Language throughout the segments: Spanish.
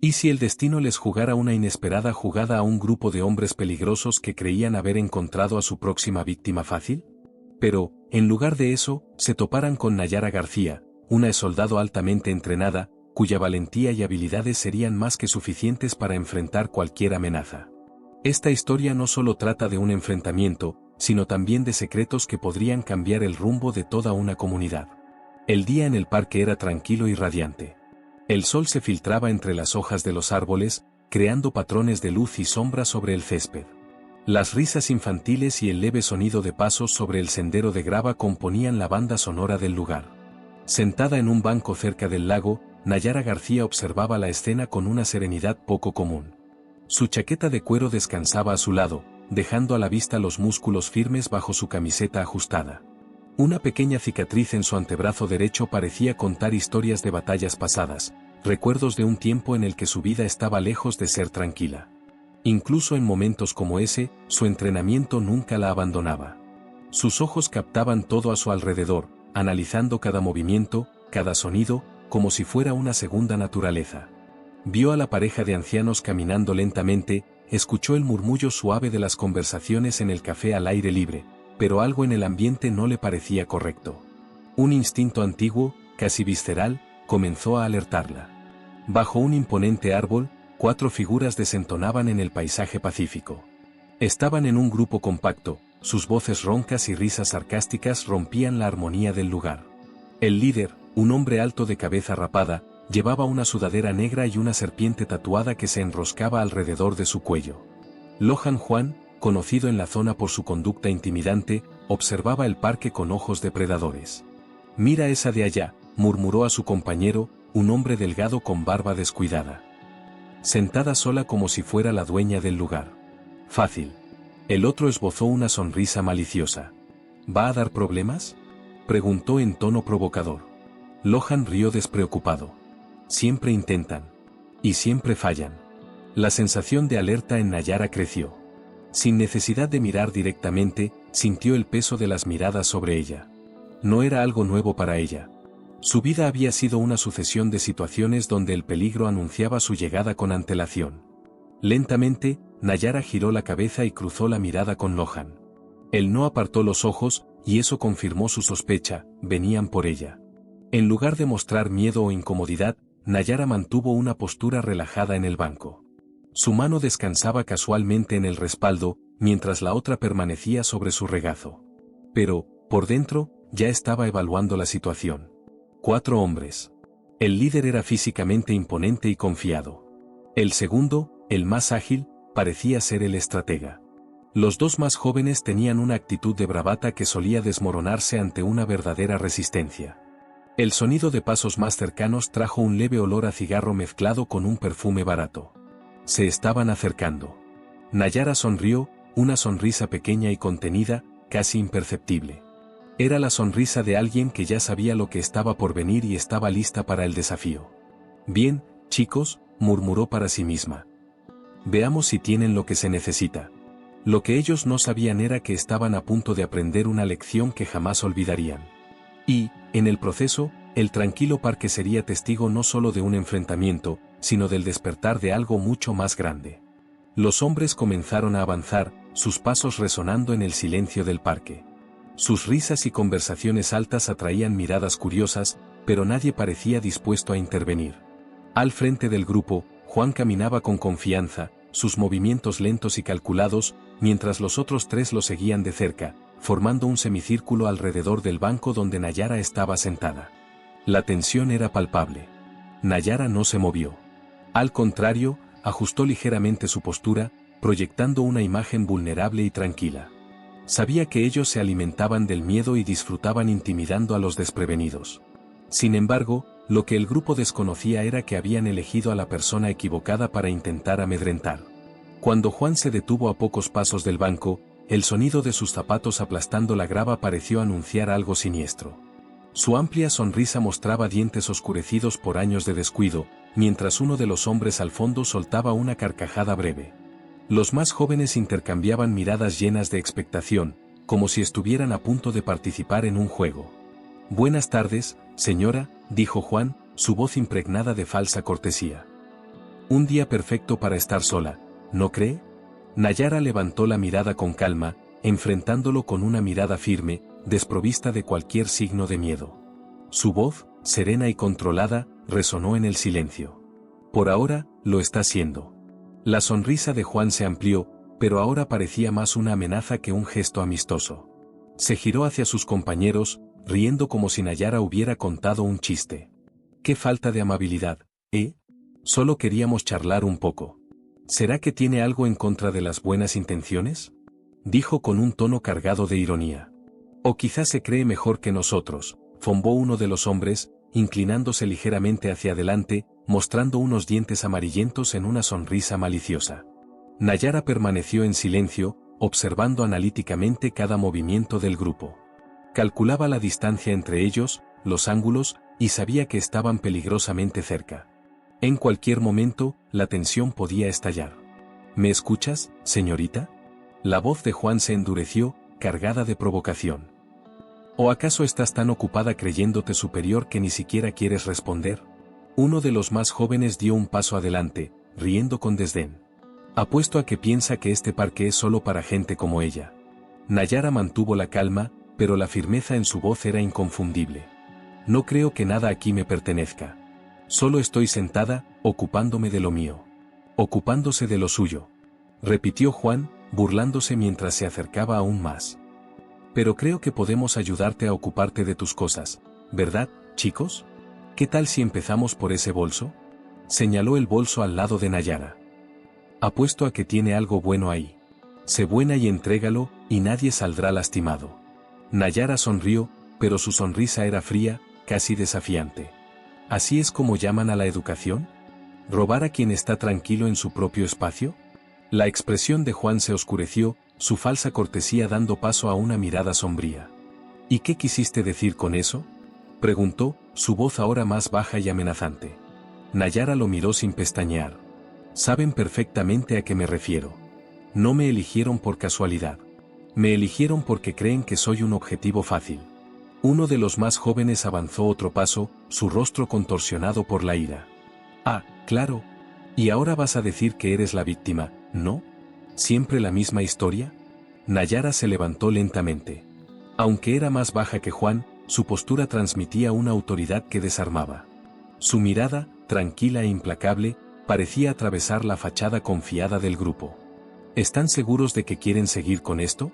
¿Y si el destino les jugara una inesperada jugada a un grupo de hombres peligrosos que creían haber encontrado a su próxima víctima fácil? Pero, en lugar de eso, se toparan con Nayara García, una soldado altamente entrenada, cuya valentía y habilidades serían más que suficientes para enfrentar cualquier amenaza. Esta historia no solo trata de un enfrentamiento, sino también de secretos que podrían cambiar el rumbo de toda una comunidad. El día en el parque era tranquilo y radiante. El sol se filtraba entre las hojas de los árboles, creando patrones de luz y sombra sobre el césped. Las risas infantiles y el leve sonido de pasos sobre el sendero de grava componían la banda sonora del lugar. Sentada en un banco cerca del lago, Nayara García observaba la escena con una serenidad poco común. Su chaqueta de cuero descansaba a su lado, dejando a la vista los músculos firmes bajo su camiseta ajustada. Una pequeña cicatriz en su antebrazo derecho parecía contar historias de batallas pasadas, recuerdos de un tiempo en el que su vida estaba lejos de ser tranquila. Incluso en momentos como ese, su entrenamiento nunca la abandonaba. Sus ojos captaban todo a su alrededor, analizando cada movimiento, cada sonido, como si fuera una segunda naturaleza. Vio a la pareja de ancianos caminando lentamente, escuchó el murmullo suave de las conversaciones en el café al aire libre, pero algo en el ambiente no le parecía correcto. Un instinto antiguo, casi visceral, comenzó a alertarla. Bajo un imponente árbol, 4 figuras desentonaban en el paisaje pacífico. Estaban en un grupo compacto, sus voces roncas y risas sarcásticas rompían la armonía del lugar. El líder, un hombre alto de cabeza rapada, llevaba una sudadera negra y una serpiente tatuada que se enroscaba alrededor de su cuello. Lohan Juan, conocido en la zona por su conducta intimidante, observaba el parque con ojos depredadores. «Mira esa de allá», murmuró a su compañero, un hombre delgado con barba descuidada. Sentada sola como si fuera la dueña del lugar. «Fácil». El otro esbozó una sonrisa maliciosa. «¿Va a dar problemas?», preguntó en tono provocador. Lohan rió despreocupado. «Siempre intentan. Y siempre fallan». La sensación de alerta en Nayara creció. Sin necesidad de mirar directamente, sintió el peso de las miradas sobre ella. No era algo nuevo para ella. Su vida había sido una sucesión de situaciones donde el peligro anunciaba su llegada con antelación. Lentamente, Nayara giró la cabeza y cruzó la mirada con Lohan. Él no apartó los ojos, y eso confirmó su sospecha: venían por ella. En lugar de mostrar miedo o incomodidad, Nayara mantuvo una postura relajada en el banco. Su mano descansaba casualmente en el respaldo, mientras la otra permanecía sobre su regazo. Pero, por dentro, ya estaba evaluando la situación. 4 hombres. El líder era físicamente imponente y confiado. El segundo, el más ágil, parecía ser el estratega. Los 2 más jóvenes tenían una actitud de bravata que solía desmoronarse ante una verdadera resistencia. El sonido de pasos más cercanos trajo un leve olor a cigarro mezclado con un perfume barato. Se estaban acercando. Nayara sonrió, una sonrisa pequeña y contenida, casi imperceptible. Era la sonrisa de alguien que ya sabía lo que estaba por venir y estaba lista para el desafío. «Bien, chicos», murmuró para sí misma. «Veamos si tienen lo que se necesita». Lo que ellos no sabían era que estaban a punto de aprender una lección que jamás olvidarían. Y, en el proceso, el tranquilo parque sería testigo no solo de un enfrentamiento, sino del despertar de algo mucho más grande. Los hombres comenzaron a avanzar, sus pasos resonando en el silencio del parque. Sus risas y conversaciones altas atraían miradas curiosas, pero nadie parecía dispuesto a intervenir. Al frente del grupo, Juan caminaba con confianza, sus movimientos lentos y calculados, mientras los otros 3 lo seguían de cerca, formando un semicírculo alrededor del banco donde Nayara estaba sentada. La tensión era palpable. Nayara no se movió. Al contrario, ajustó ligeramente su postura, proyectando una imagen vulnerable y tranquila. Sabía que ellos se alimentaban del miedo y disfrutaban intimidando a los desprevenidos. Sin embargo, lo que el grupo desconocía era que habían elegido a la persona equivocada para intentar amedrentar. Cuando Juan se detuvo a pocos pasos del banco, el sonido de sus zapatos aplastando la grava pareció anunciar algo siniestro. Su amplia sonrisa mostraba dientes oscurecidos por años de descuido, mientras uno de los hombres al fondo soltaba una carcajada breve. Los más jóvenes intercambiaban miradas llenas de expectación, como si estuvieran a punto de participar en un juego. «Buenas tardes, señora», dijo Juan, su voz impregnada de falsa cortesía. Un día perfecto para estar sola, ¿no cree? Nayara levantó la mirada con calma, enfrentándolo con una mirada firme, desprovista de cualquier signo de miedo. Su voz, serena y controlada, resonó en el silencio. Por ahora, lo está haciendo. La sonrisa de Juan se amplió, pero ahora parecía más una amenaza que un gesto amistoso. Se giró hacia sus compañeros, riendo como si Nayara hubiera contado un chiste. ¡Qué falta de amabilidad, eh! Solo queríamos charlar un poco. ¿Será que tiene algo en contra de las buenas intenciones? Dijo con un tono cargado de ironía. O quizás se cree mejor que nosotros, fombó uno de los hombres, inclinándose ligeramente hacia adelante, mostrando unos dientes amarillentos en una sonrisa maliciosa. Nayara permaneció en silencio, observando analíticamente cada movimiento del grupo. Calculaba la distancia entre ellos, los ángulos, y sabía que estaban peligrosamente cerca. En cualquier momento, la tensión podía estallar. ¿Me escuchas, señorita? La voz de Juan se endureció, cargada de provocación. ¿O acaso estás tan ocupada creyéndote superior que ni siquiera quieres responder? Uno de los más jóvenes dio un paso adelante, riendo con desdén. Apuesto a que piensa que este parque es solo para gente como ella. Nayara mantuvo la calma, pero la firmeza en su voz era inconfundible. No creo que nada aquí me pertenezca. Solo estoy sentada, ocupándome de lo mío. Ocupándose de lo suyo. Repitió Juan, burlándose mientras se acercaba aún más. Pero creo que podemos ayudarte a ocuparte de tus cosas, ¿verdad, chicos? ¿Qué tal si empezamos por ese bolso? Señaló el bolso al lado de Nayara. Apuesto a que tiene algo bueno ahí. Sé buena y entrégalo, y nadie saldrá lastimado. Nayara sonrió, pero su sonrisa era fría, casi desafiante. ¿Así es como llaman a la educación? ¿Robar a quien está tranquilo en su propio espacio? La expresión de Juan se oscureció, su falsa cortesía dando paso a una mirada sombría. ¿Y qué quisiste decir con eso?, preguntó, su voz ahora más baja y amenazante. Nayara lo miró sin pestañear. Saben perfectamente a qué me refiero. No me eligieron por casualidad. Me eligieron porque creen que soy un objetivo fácil. Uno de los más jóvenes avanzó otro paso, su rostro contorsionado por la ira. Ah, claro. ¿Y ahora vas a decir que eres la víctima, no? ¿Siempre la misma historia? Nayara se levantó lentamente. Aunque era más baja que Juan, su postura transmitía una autoridad que desarmaba. Su mirada, tranquila e implacable, parecía atravesar la fachada confiada del grupo. ¿Están seguros de que quieren seguir con esto?,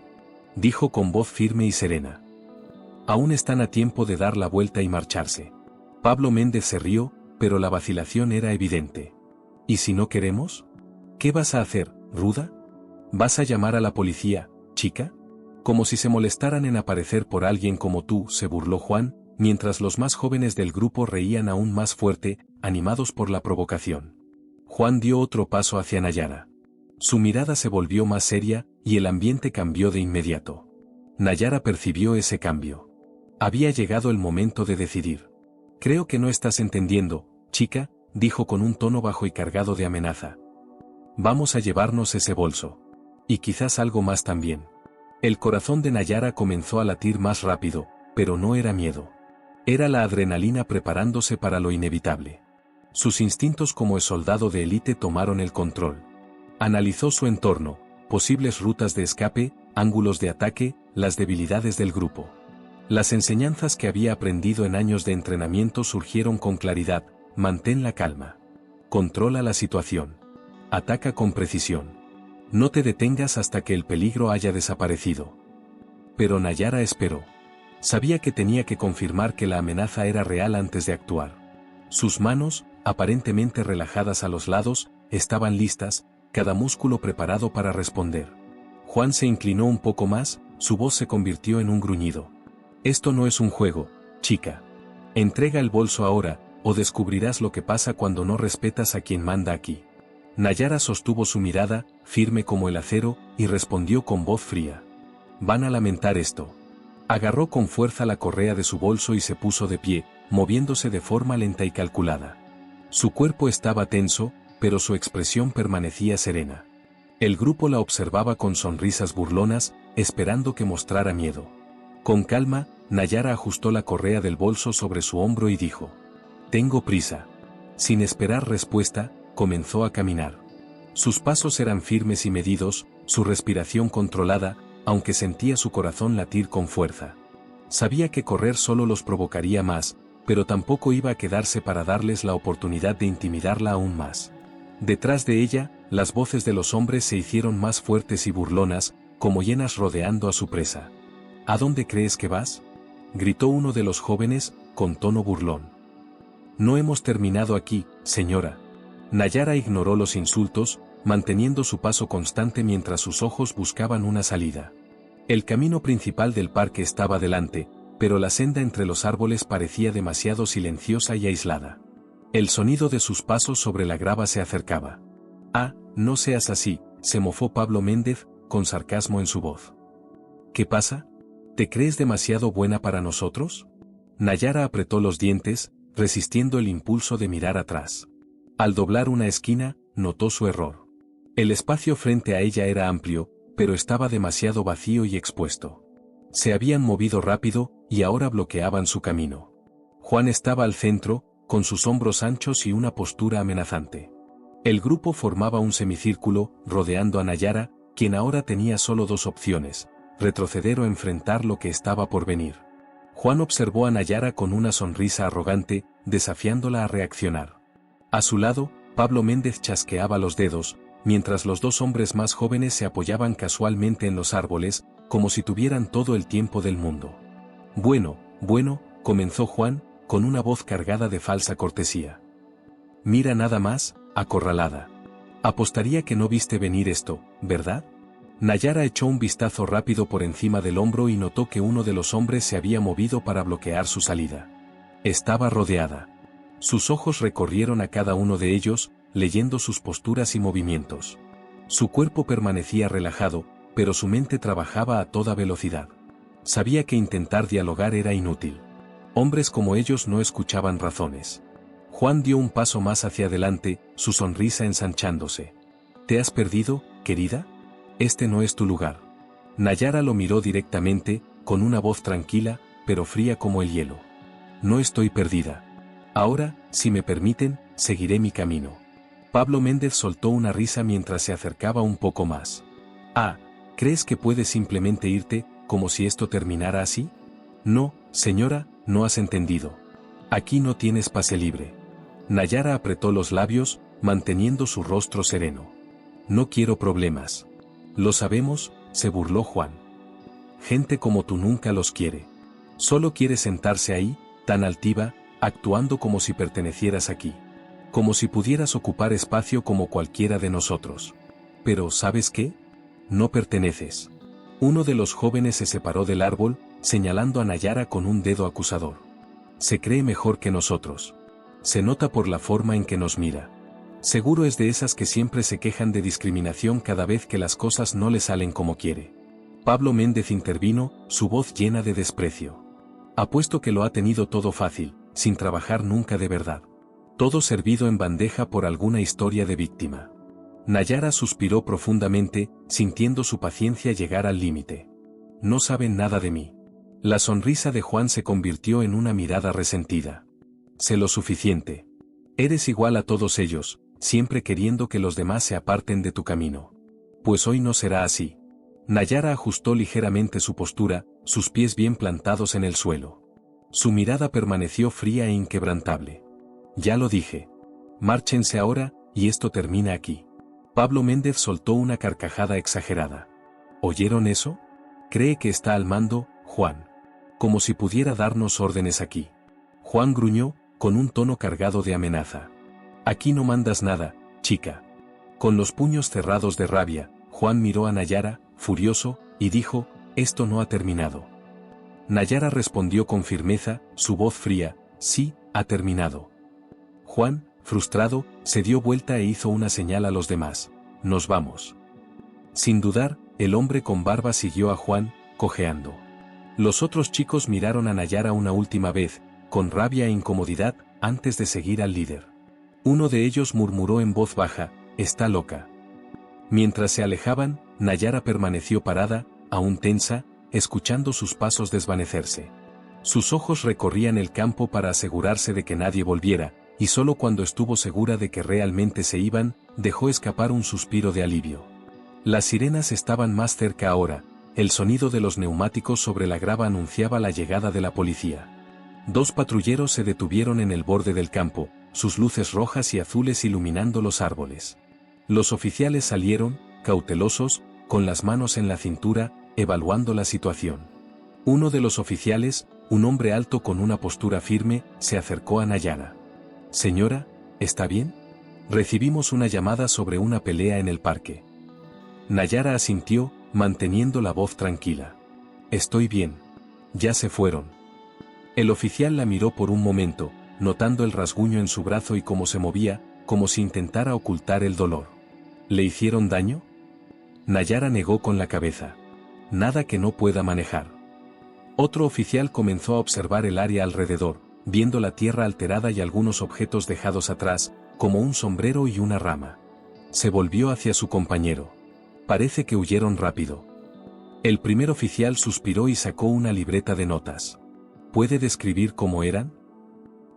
dijo con voz firme y serena. Aún están a tiempo de dar la vuelta y marcharse. Pablo Méndez se rió, pero la vacilación era evidente. ¿Y si no queremos? ¿Qué vas a hacer, ruda? ¿Vas a llamar a la policía, chica? Como si se molestaran en aparecer por alguien como tú, se burló Juan, mientras los más jóvenes del grupo reían aún más fuerte, animados por la provocación. Juan dio otro paso hacia Nayara. Su mirada se volvió más seria, y el ambiente cambió de inmediato. Nayara percibió ese cambio. Había llegado el momento de decidir. Creo que no estás entendiendo, chica, dijo con un tono bajo y cargado de amenaza. Vamos a llevarnos ese bolso. Y quizás algo más también. El corazón de Nayara comenzó a latir más rápido, pero no era miedo. Era la adrenalina preparándose para lo inevitable. Sus instintos como soldado de élite tomaron el control. Analizó su entorno, posibles rutas de escape, ángulos de ataque, las debilidades del grupo. Las enseñanzas que había aprendido en años de entrenamiento surgieron con claridad: mantén la calma. Controla la situación. Ataca con precisión. No te detengas hasta que el peligro haya desaparecido. Pero Nayara esperó. Sabía que tenía que confirmar que la amenaza era real antes de actuar. Sus manos, aparentemente relajadas a los lados, estaban listas, cada músculo preparado para responder. Juan se inclinó un poco más, su voz se convirtió en un gruñido. Esto no es un juego, chica. Entrega el bolso ahora, o descubrirás lo que pasa cuando no respetas a quien manda aquí. Nayara sostuvo su mirada, firme como el acero, y respondió con voz fría. Van a lamentar esto. Agarró con fuerza la correa de su bolso y se puso de pie, moviéndose de forma lenta y calculada. Su cuerpo estaba tenso, pero su expresión permanecía serena. El grupo la observaba con sonrisas burlonas, esperando que mostrara miedo. Con calma, Nayara ajustó la correa del bolso sobre su hombro y dijo: Tengo prisa. Sin esperar respuesta, comenzó a caminar. Sus pasos eran firmes y medidos, su respiración controlada, aunque sentía su corazón latir con fuerza. Sabía que correr solo los provocaría más, pero tampoco iba a quedarse para darles la oportunidad de intimidarla aún más. Detrás de ella, las voces de los hombres se hicieron más fuertes y burlonas, como hienas rodeando a su presa. ¿A dónde crees que vas?, gritó uno de los jóvenes, con tono burlón. No hemos terminado aquí, señora. Nayara ignoró los insultos, manteniendo su paso constante mientras sus ojos buscaban una salida. El camino principal del parque estaba delante, pero la senda entre los árboles parecía demasiado silenciosa y aislada. El sonido de sus pasos sobre la grava se acercaba. «Ah, no seas así», se mofó Pablo Méndez, con sarcasmo en su voz. «¿Qué pasa? ¿Te crees demasiado buena para nosotros?». Nayara apretó los dientes, resistiendo el impulso de mirar atrás. Al doblar una esquina, notó su error. El espacio frente a ella era amplio, pero estaba demasiado vacío y expuesto. Se habían movido rápido, y ahora bloqueaban su camino. Juan estaba al centro, con sus hombros anchos y una postura amenazante. El grupo formaba un semicírculo, rodeando a Nayara, quien ahora tenía solo dos opciones: retroceder o enfrentar lo que estaba por venir. Juan observó a Nayara con una sonrisa arrogante, desafiándola a reaccionar. A su lado, Pablo Méndez chasqueaba los dedos, mientras los dos hombres más jóvenes se apoyaban casualmente en los árboles, como si tuvieran todo el tiempo del mundo. Bueno, comenzó Juan, con una voz cargada de falsa cortesía. Mira nada más, acorralada. Apostaría que no viste venir esto, ¿verdad? Nayara echó un vistazo rápido por encima del hombro y notó que uno de los hombres se había movido para bloquear su salida. Estaba rodeada. Sus ojos recorrieron a cada uno de ellos, leyendo sus posturas y movimientos. Su cuerpo permanecía relajado, pero su mente trabajaba a toda velocidad. Sabía que intentar dialogar era inútil. Hombres como ellos no escuchaban razones. Juan dio un paso más hacia adelante, su sonrisa ensanchándose. ¿Te has perdido, querida? Este no es tu lugar. Nayara lo miró directamente, con una voz tranquila, pero fría como el hielo. No estoy perdida. Ahora, si me permiten, seguiré mi camino. Pablo Méndez soltó una risa mientras se acercaba un poco más. Ah, ¿crees que puedes simplemente irte, como si esto terminara así? No, señora, no has entendido. Aquí no tienes pase libre. Nayara apretó los labios, manteniendo su rostro sereno. No quiero problemas. Lo sabemos, se burló Juan. Gente como tú nunca los quiere. Solo quiere sentarse ahí, tan altiva, actuando como si pertenecieras aquí. Como si pudieras ocupar espacio como cualquiera de nosotros. Pero, ¿sabes qué? No perteneces. Uno de los jóvenes se separó del árbol, señalando a Nayara con un dedo acusador. Se cree mejor que nosotros. Se nota por la forma en que nos mira. Seguro es de esas que siempre se quejan de discriminación cada vez que las cosas no le salen como quiere. Pablo Méndez intervino, su voz llena de desprecio. Apuesto que lo ha tenido todo fácil, sin trabajar nunca de verdad. Todo servido en bandeja por alguna historia de víctima. Nayara suspiró profundamente, sintiendo su paciencia llegar al límite. No saben nada de mí. La sonrisa de Juan se convirtió en una mirada resentida. Sé lo suficiente. Eres igual a todos ellos, siempre queriendo que los demás se aparten de tu camino. Pues hoy no será así. Nayara ajustó ligeramente su postura, sus pies bien plantados en el suelo. Su mirada permaneció fría e inquebrantable. Ya lo dije. Márchense ahora, y esto termina aquí. Pablo Méndez soltó una carcajada exagerada. ¿Oyeron eso? Cree que está al mando, Juan. Como si pudiera darnos órdenes aquí. Juan gruñó, con un tono cargado de amenaza. Aquí no mandas nada, chica. Con los puños cerrados de rabia, Juan miró a Nayara, furioso, y dijo, esto no ha terminado. Nayara respondió con firmeza, su voz fría, sí, ha terminado. Juan, frustrado, se dio vuelta e hizo una señal a los demás. Nos vamos. Sin dudar, el hombre con barba siguió a Juan, cojeando. Los otros chicos miraron a Nayara una última vez, con rabia e incomodidad, antes de seguir al líder. Uno de ellos murmuró en voz baja, está loca. Mientras se alejaban, Nayara permaneció parada, aún tensa, escuchando sus pasos desvanecerse. Sus ojos recorrían el campo para asegurarse de que nadie volviera, y solo cuando estuvo segura de que realmente se iban, dejó escapar un suspiro de alivio. Las sirenas estaban más cerca ahora, el sonido de los neumáticos sobre la grava anunciaba la llegada de la policía. 2 patrulleros se detuvieron en el borde del campo, sus luces rojas y azules iluminando los árboles. Los oficiales salieron, cautelosos, con las manos en la cintura, evaluando la situación. Uno de los oficiales, un hombre alto con una postura firme, se acercó a Nayara. «Señora, ¿está bien? Recibimos una llamada sobre una pelea en el parque». Nayara asintió, manteniendo la voz tranquila. «Estoy bien. Ya se fueron». El oficial la miró por un momento, notando el rasguño en su brazo y cómo se movía, como si intentara ocultar el dolor. «¿Le hicieron daño?». Nayara negó con la cabeza. «Nada que no pueda manejar». Otro oficial comenzó a observar el área alrededor, viendo la tierra alterada y algunos objetos dejados atrás, como un sombrero y una rama. Se volvió hacia su compañero. «Parece que huyeron rápido». El primer oficial suspiró y sacó una libreta de notas. «¿Puede describir cómo eran?».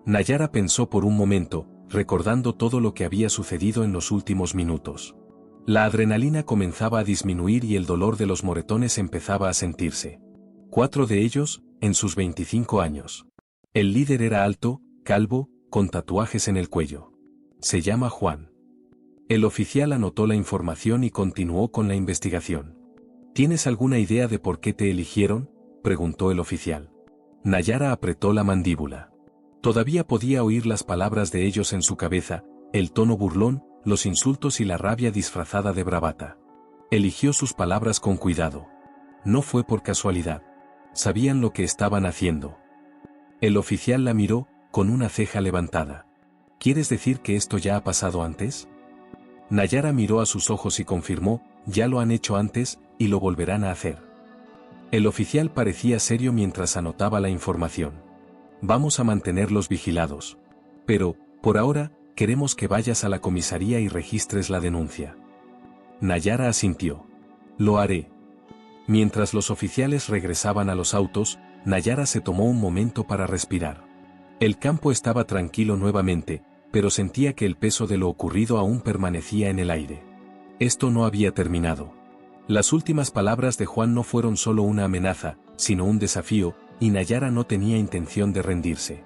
Nayara pensó por un momento, recordando todo lo que había sucedido en los últimos minutos. La adrenalina comenzaba a disminuir y el dolor de los moretones empezaba a sentirse. 4 de ellos, en sus 25 años. El líder era alto, calvo, con tatuajes en el cuello. «Se llama Juan». El oficial anotó la información y continuó con la investigación. «¿Tienes alguna idea de por qué te eligieron?», preguntó el oficial. Nayara apretó la mandíbula. Todavía podía oír las palabras de ellos en su cabeza, el tono burlón, los insultos y la rabia disfrazada de bravata. Eligió sus palabras con cuidado. No fue por casualidad. Sabían lo que estaban haciendo. El oficial la miró, con una ceja levantada. «¿Quieres decir que esto ya ha pasado antes?». Nayara miró a sus ojos y confirmó, «Ya lo han hecho antes, y lo volverán a hacer». El oficial parecía serio mientras anotaba la información. «Vamos a mantenerlos vigilados. Pero, por ahora, queremos que vayas a la comisaría y registres la denuncia». Nayara asintió. «Lo haré». Mientras los oficiales regresaban a los autos, Nayara se tomó un momento para respirar. El campo estaba tranquilo nuevamente, pero sentía que el peso de lo ocurrido aún permanecía en el aire. Esto no había terminado. Las últimas palabras de Juan no fueron solo una amenaza, sino un desafío, y Nayara no tenía intención de rendirse.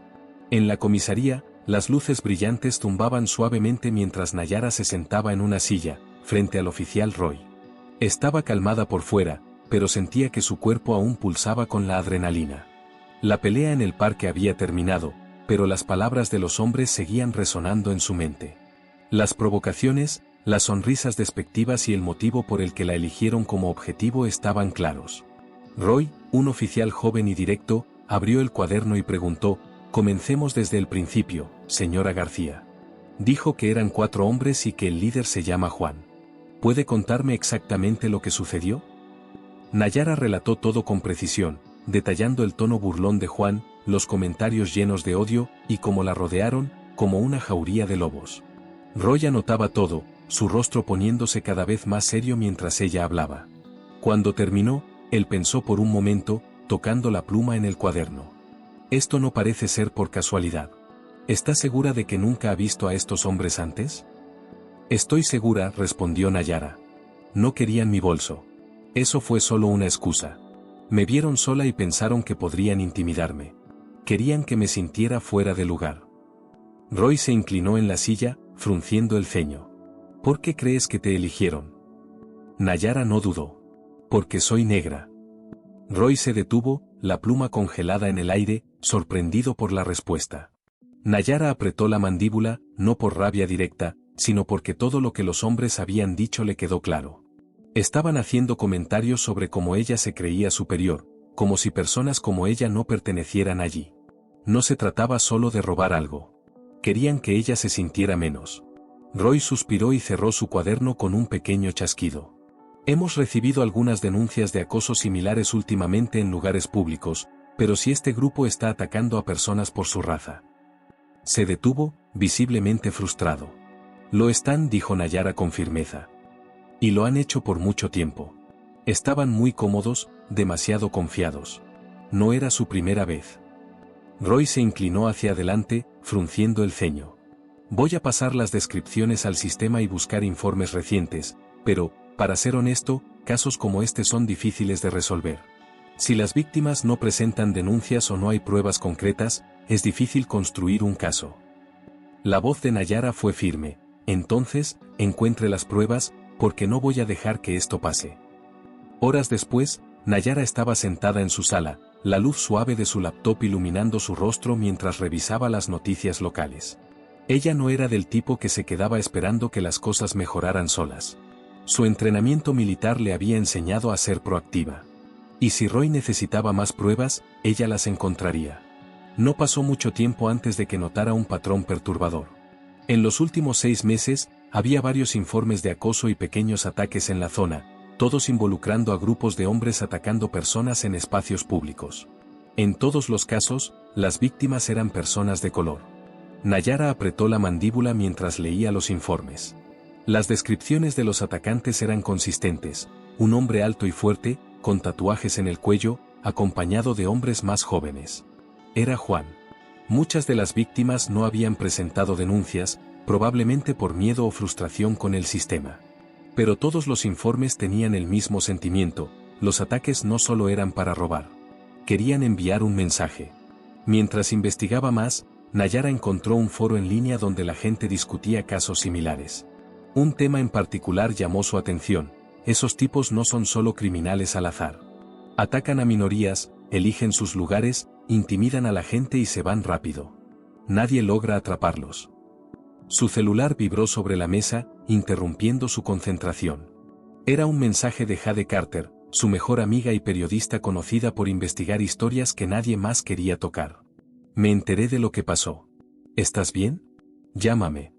En la comisaría, las luces brillantes zumbaban suavemente mientras Nayara se sentaba en una silla, frente al oficial Roy. Estaba calmada por fuera, pero sentía que su cuerpo aún pulsaba con la adrenalina. La pelea en el parque había terminado, pero las palabras de los hombres seguían resonando en su mente. Las provocaciones, las sonrisas despectivas y el motivo por el que la eligieron como objetivo estaban claros. Roy, un oficial joven y directo, abrió el cuaderno y preguntó: «Comencemos desde el principio, señora García». Dijo que eran 4 hombres y que el líder se llama Juan. «¿Puede contarme exactamente lo que sucedió?». Nayara relató todo con precisión, detallando el tono burlón de Juan, los comentarios llenos de odio, y cómo la rodearon, como una jauría de lobos. Roy anotaba todo, su rostro poniéndose cada vez más serio mientras ella hablaba. Cuando terminó, él pensó por un momento, tocando la pluma en el cuaderno. «Esto no parece ser por casualidad. ¿Estás segura de que nunca ha visto a estos hombres antes?». «Estoy segura», respondió Nayara. «No querían mi bolso. Eso fue solo una excusa. Me vieron sola y pensaron que podrían intimidarme. Querían que me sintiera fuera de lugar». Roy se inclinó en la silla, frunciendo el ceño. «¿Por qué crees que te eligieron?». Nayara no dudó. «Porque soy negra». Roy se detuvo, la pluma congelada en el aire, sorprendido por la respuesta. Nayara apretó la mandíbula, no por rabia directa, sino porque todo lo que los hombres habían dicho le quedó claro. Estaban haciendo comentarios sobre cómo ella se creía superior, como si personas como ella no pertenecieran allí. No se trataba solo de robar algo. Querían que ella se sintiera menos. Roy suspiró y cerró su cuaderno con un pequeño chasquido. «Hemos recibido algunas denuncias de acoso similares últimamente en lugares públicos, pero si este grupo está atacando a personas por su raza». Se detuvo, visiblemente frustrado. «Lo están», dijo Nayara con firmeza. «Y lo han hecho por mucho tiempo. Estaban muy cómodos, demasiado confiados. No era su primera vez». Roy se inclinó hacia adelante, frunciendo el ceño. Voy a pasar las descripciones al sistema y buscar informes recientes, pero, para ser honesto, casos como este son difíciles de resolver. Si las víctimas no presentan denuncias o no hay pruebas concretas, es difícil construir un caso. La voz de Nayara fue firme. Entonces, encuentre las pruebas, porque no voy a dejar que esto pase. Horas después, Nayara estaba sentada en su sala, la luz suave de su laptop iluminando su rostro mientras revisaba las noticias locales. Ella no era del tipo que se quedaba esperando que las cosas mejoraran solas. Su entrenamiento militar le había enseñado a ser proactiva. Y si Roy necesitaba más pruebas, ella las encontraría. No pasó mucho tiempo antes de que notara un patrón perturbador. En los últimos 6 meses, había varios informes de acoso y pequeños ataques en la zona, todos involucrando a grupos de hombres atacando personas en espacios públicos. En todos los casos, las víctimas eran personas de color. Nayara apretó la mandíbula mientras leía los informes. Las descripciones de los atacantes eran consistentes: un hombre alto y fuerte, con tatuajes en el cuello, acompañado de hombres más jóvenes. Era Juan. Muchas de las víctimas no habían presentado denuncias, probablemente por miedo o frustración con el sistema. Pero todos los informes tenían el mismo sentimiento: los ataques no solo eran para robar. Querían enviar un mensaje. Mientras investigaba más, Nayara encontró un foro en línea donde la gente discutía casos similares. Un tema en particular llamó su atención: esos tipos no son solo criminales al azar. Atacan a minorías, eligen sus lugares, intimidan a la gente y se van rápido. Nadie logra atraparlos. Su celular vibró sobre la mesa, interrumpiendo su concentración. Era un mensaje de Jade Carter, su mejor amiga y periodista conocida por investigar historias que nadie más quería tocar. Me enteré de lo que pasó. ¿Estás bien? Llámame.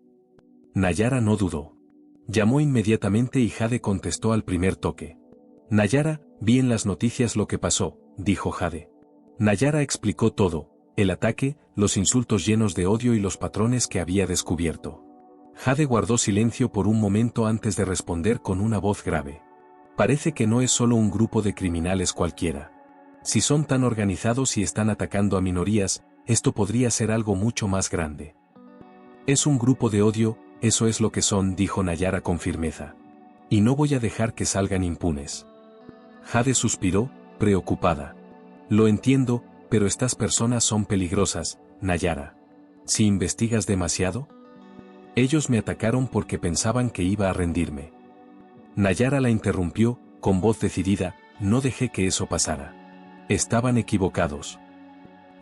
Nayara no dudó. Llamó inmediatamente y Jade contestó al primer toque. Nayara, vi en las noticias lo que pasó, dijo Jade. Nayara explicó todo: el ataque, los insultos llenos de odio y los patrones que había descubierto. Jade guardó silencio por un momento antes de responder con una voz grave. Parece que no es solo un grupo de criminales cualquiera. Si son tan organizados y están atacando a minorías, esto podría ser algo mucho más grande. Es un grupo de odio, eso es lo que son, dijo Nayara con firmeza. Y no voy a dejar que salgan impunes. Jade suspiró, preocupada. Lo entiendo, pero estas personas son peligrosas, Nayara. ¿Si investigas demasiado? Ellos me atacaron porque pensaban que iba a rendirme. Nayara la interrumpió, con voz decidida: no dejé que eso pasara. Estaban equivocados.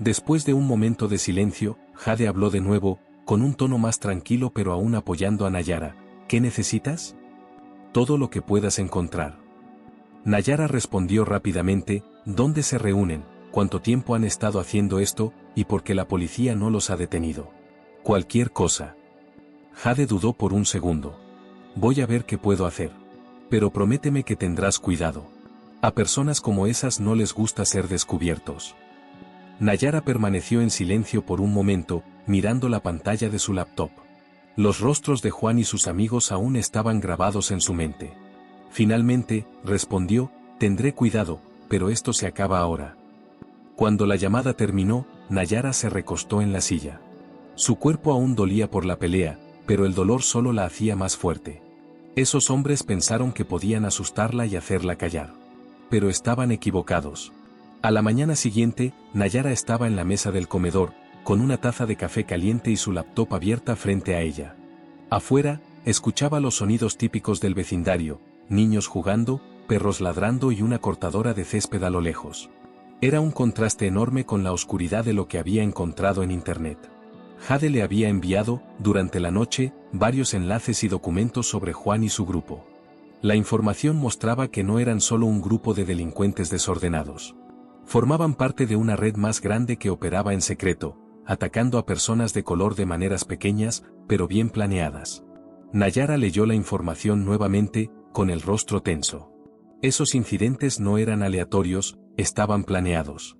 Después de un momento de silencio, Jade habló de nuevo, con un tono más tranquilo pero aún apoyando a Nayara. ¿Qué necesitas? Todo lo que puedas encontrar. Nayara respondió rápidamente: ¿dónde se reúnen? ¿Cuánto tiempo han estado haciendo esto? ¿Y por qué la policía no los ha detenido? Cualquier cosa. Jade dudó por un segundo. Voy a ver qué puedo hacer. Pero prométeme que tendrás cuidado. A personas como esas no les gusta ser descubiertos. Nayara permaneció en silencio por un momento, mirando la pantalla de su laptop. Los rostros de Juan y sus amigos aún estaban grabados en su mente. Finalmente, respondió: tendré cuidado, pero esto se acaba ahora. Cuando la llamada terminó, Nayara se recostó en la silla. Su cuerpo aún dolía por la pelea, pero el dolor solo la hacía más fuerte. Esos hombres pensaron que podían asustarla y hacerla callar. Pero estaban equivocados. A la mañana siguiente, Nayara estaba en la mesa del comedor, con una taza de café caliente y su laptop abierta frente a ella. Afuera, escuchaba los sonidos típicos del vecindario: niños jugando, perros ladrando y una cortadora de césped a lo lejos. Era un contraste enorme con la oscuridad de lo que había encontrado en Internet. Jade le había enviado, durante la noche, varios enlaces y documentos sobre Juan y su grupo. La información mostraba que no eran solo un grupo de delincuentes desordenados. Formaban parte de una red más grande que operaba en secreto, atacando a personas de color de maneras pequeñas, pero bien planeadas. Nayara leyó la información nuevamente, con el rostro tenso. Esos incidentes no eran aleatorios, estaban planeados.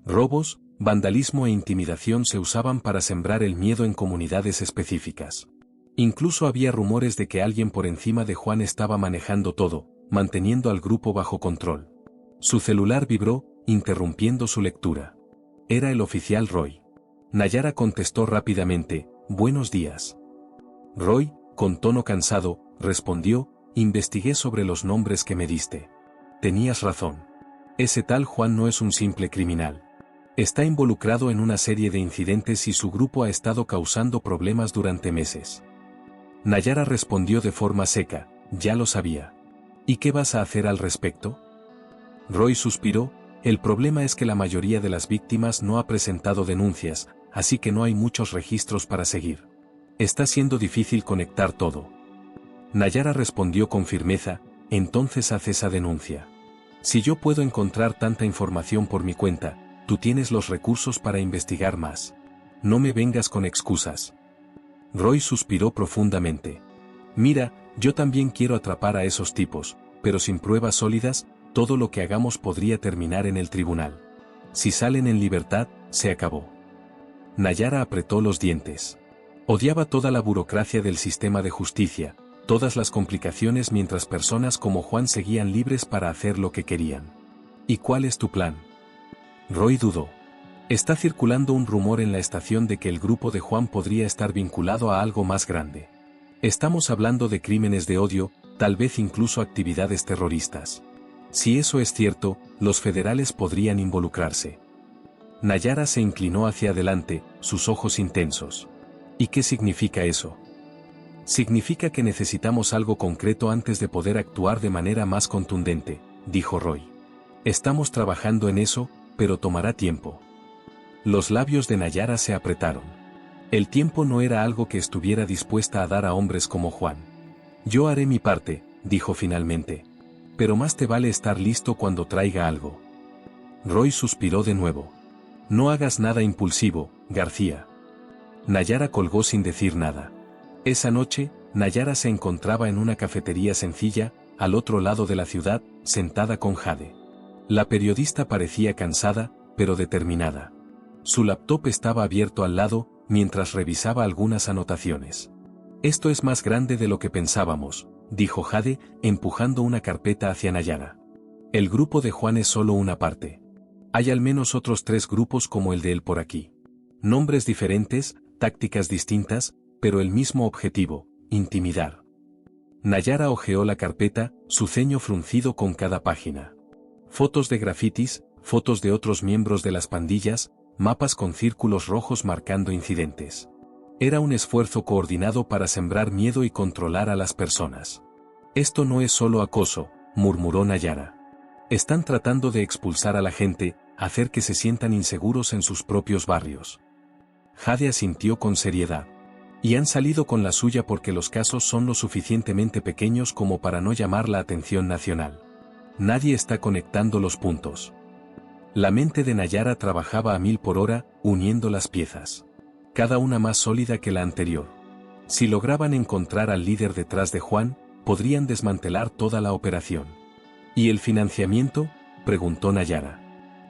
Robos, vandalismo e intimidación se usaban para sembrar el miedo en comunidades específicas. Incluso había rumores de que alguien por encima de Juan estaba manejando todo, manteniendo al grupo bajo control. Su celular vibró, interrumpiendo su lectura. Era el oficial Roy. Nayara contestó rápidamente: buenos días. Roy, con tono cansado, respondió, investigué sobre los nombres que me diste. Tenías razón. Ese tal Juan no es un simple criminal. Está involucrado en una serie de incidentes y su grupo ha estado causando problemas durante meses. Nayara respondió de forma seca, ya lo sabía. ¿Y qué vas a hacer al respecto? Roy suspiró, el problema es que la mayoría de las víctimas no ha presentado denuncias, así que no hay muchos registros para seguir. Está siendo difícil conectar todo. Nayara respondió con firmeza, entonces haz esa denuncia. Si yo puedo encontrar tanta información por mi cuenta, tú tienes los recursos para investigar más. No me vengas con excusas. Roy suspiró profundamente. Mira, yo también quiero atrapar a esos tipos, pero sin pruebas sólidas, todo lo que hagamos podría terminar en el tribunal. Si salen en libertad, se acabó. Nayara apretó los dientes. Odiaba toda la burocracia del sistema de justicia, todas las complicaciones mientras personas como Juan seguían libres para hacer lo que querían. ¿Y cuál es tu plan? Roy dudó. Está circulando un rumor en la estación de que el grupo de Juan podría estar vinculado a algo más grande. Estamos hablando de crímenes de odio, tal vez incluso actividades terroristas. Si eso es cierto, los federales podrían involucrarse. Nayara se inclinó hacia adelante, sus ojos intensos. ¿Y qué significa eso? Significa que necesitamos algo concreto antes de poder actuar de manera más contundente, dijo Roy. Estamos trabajando en eso, pero tomará tiempo. Los labios de Nayara se apretaron. El tiempo no era algo que estuviera dispuesta a dar a hombres como Juan. Yo haré mi parte, dijo finalmente. Pero más te vale estar listo cuando traiga algo. Roy suspiró de nuevo. No hagas nada impulsivo, García. Nayara colgó sin decir nada. Esa noche, Nayara se encontraba en una cafetería sencilla, al otro lado de la ciudad, sentada con Jade. La periodista parecía cansada, pero determinada. Su laptop estaba abierto al lado, mientras revisaba algunas anotaciones. Esto es más grande de lo que pensábamos, dijo Jade, empujando una carpeta hacia Nayara. El grupo de Juan es solo una parte. Hay al menos otros 3 grupos como el de él por aquí. Nombres diferentes, tácticas distintas, pero el mismo objetivo, intimidar. Nayara hojeó la carpeta, su ceño fruncido con cada página. Fotos de grafitis, fotos de otros miembros de las pandillas, mapas con círculos rojos marcando incidentes. Era un esfuerzo coordinado para sembrar miedo y controlar a las personas. Esto no es solo acoso, murmuró Nayara. Están tratando de expulsar a la gente, hacer que se sientan inseguros en sus propios barrios. Jade asintió con seriedad. Y han salido con la suya porque los casos son lo suficientemente pequeños como para no llamar la atención nacional. Nadie está conectando los puntos. La mente de Nayara trabajaba a 1000 por hora, uniendo las piezas. Cada una más sólida que la anterior. Si lograban encontrar al líder detrás de Juan, podrían desmantelar toda la operación. ¿Y el financiamiento?, preguntó Nayara.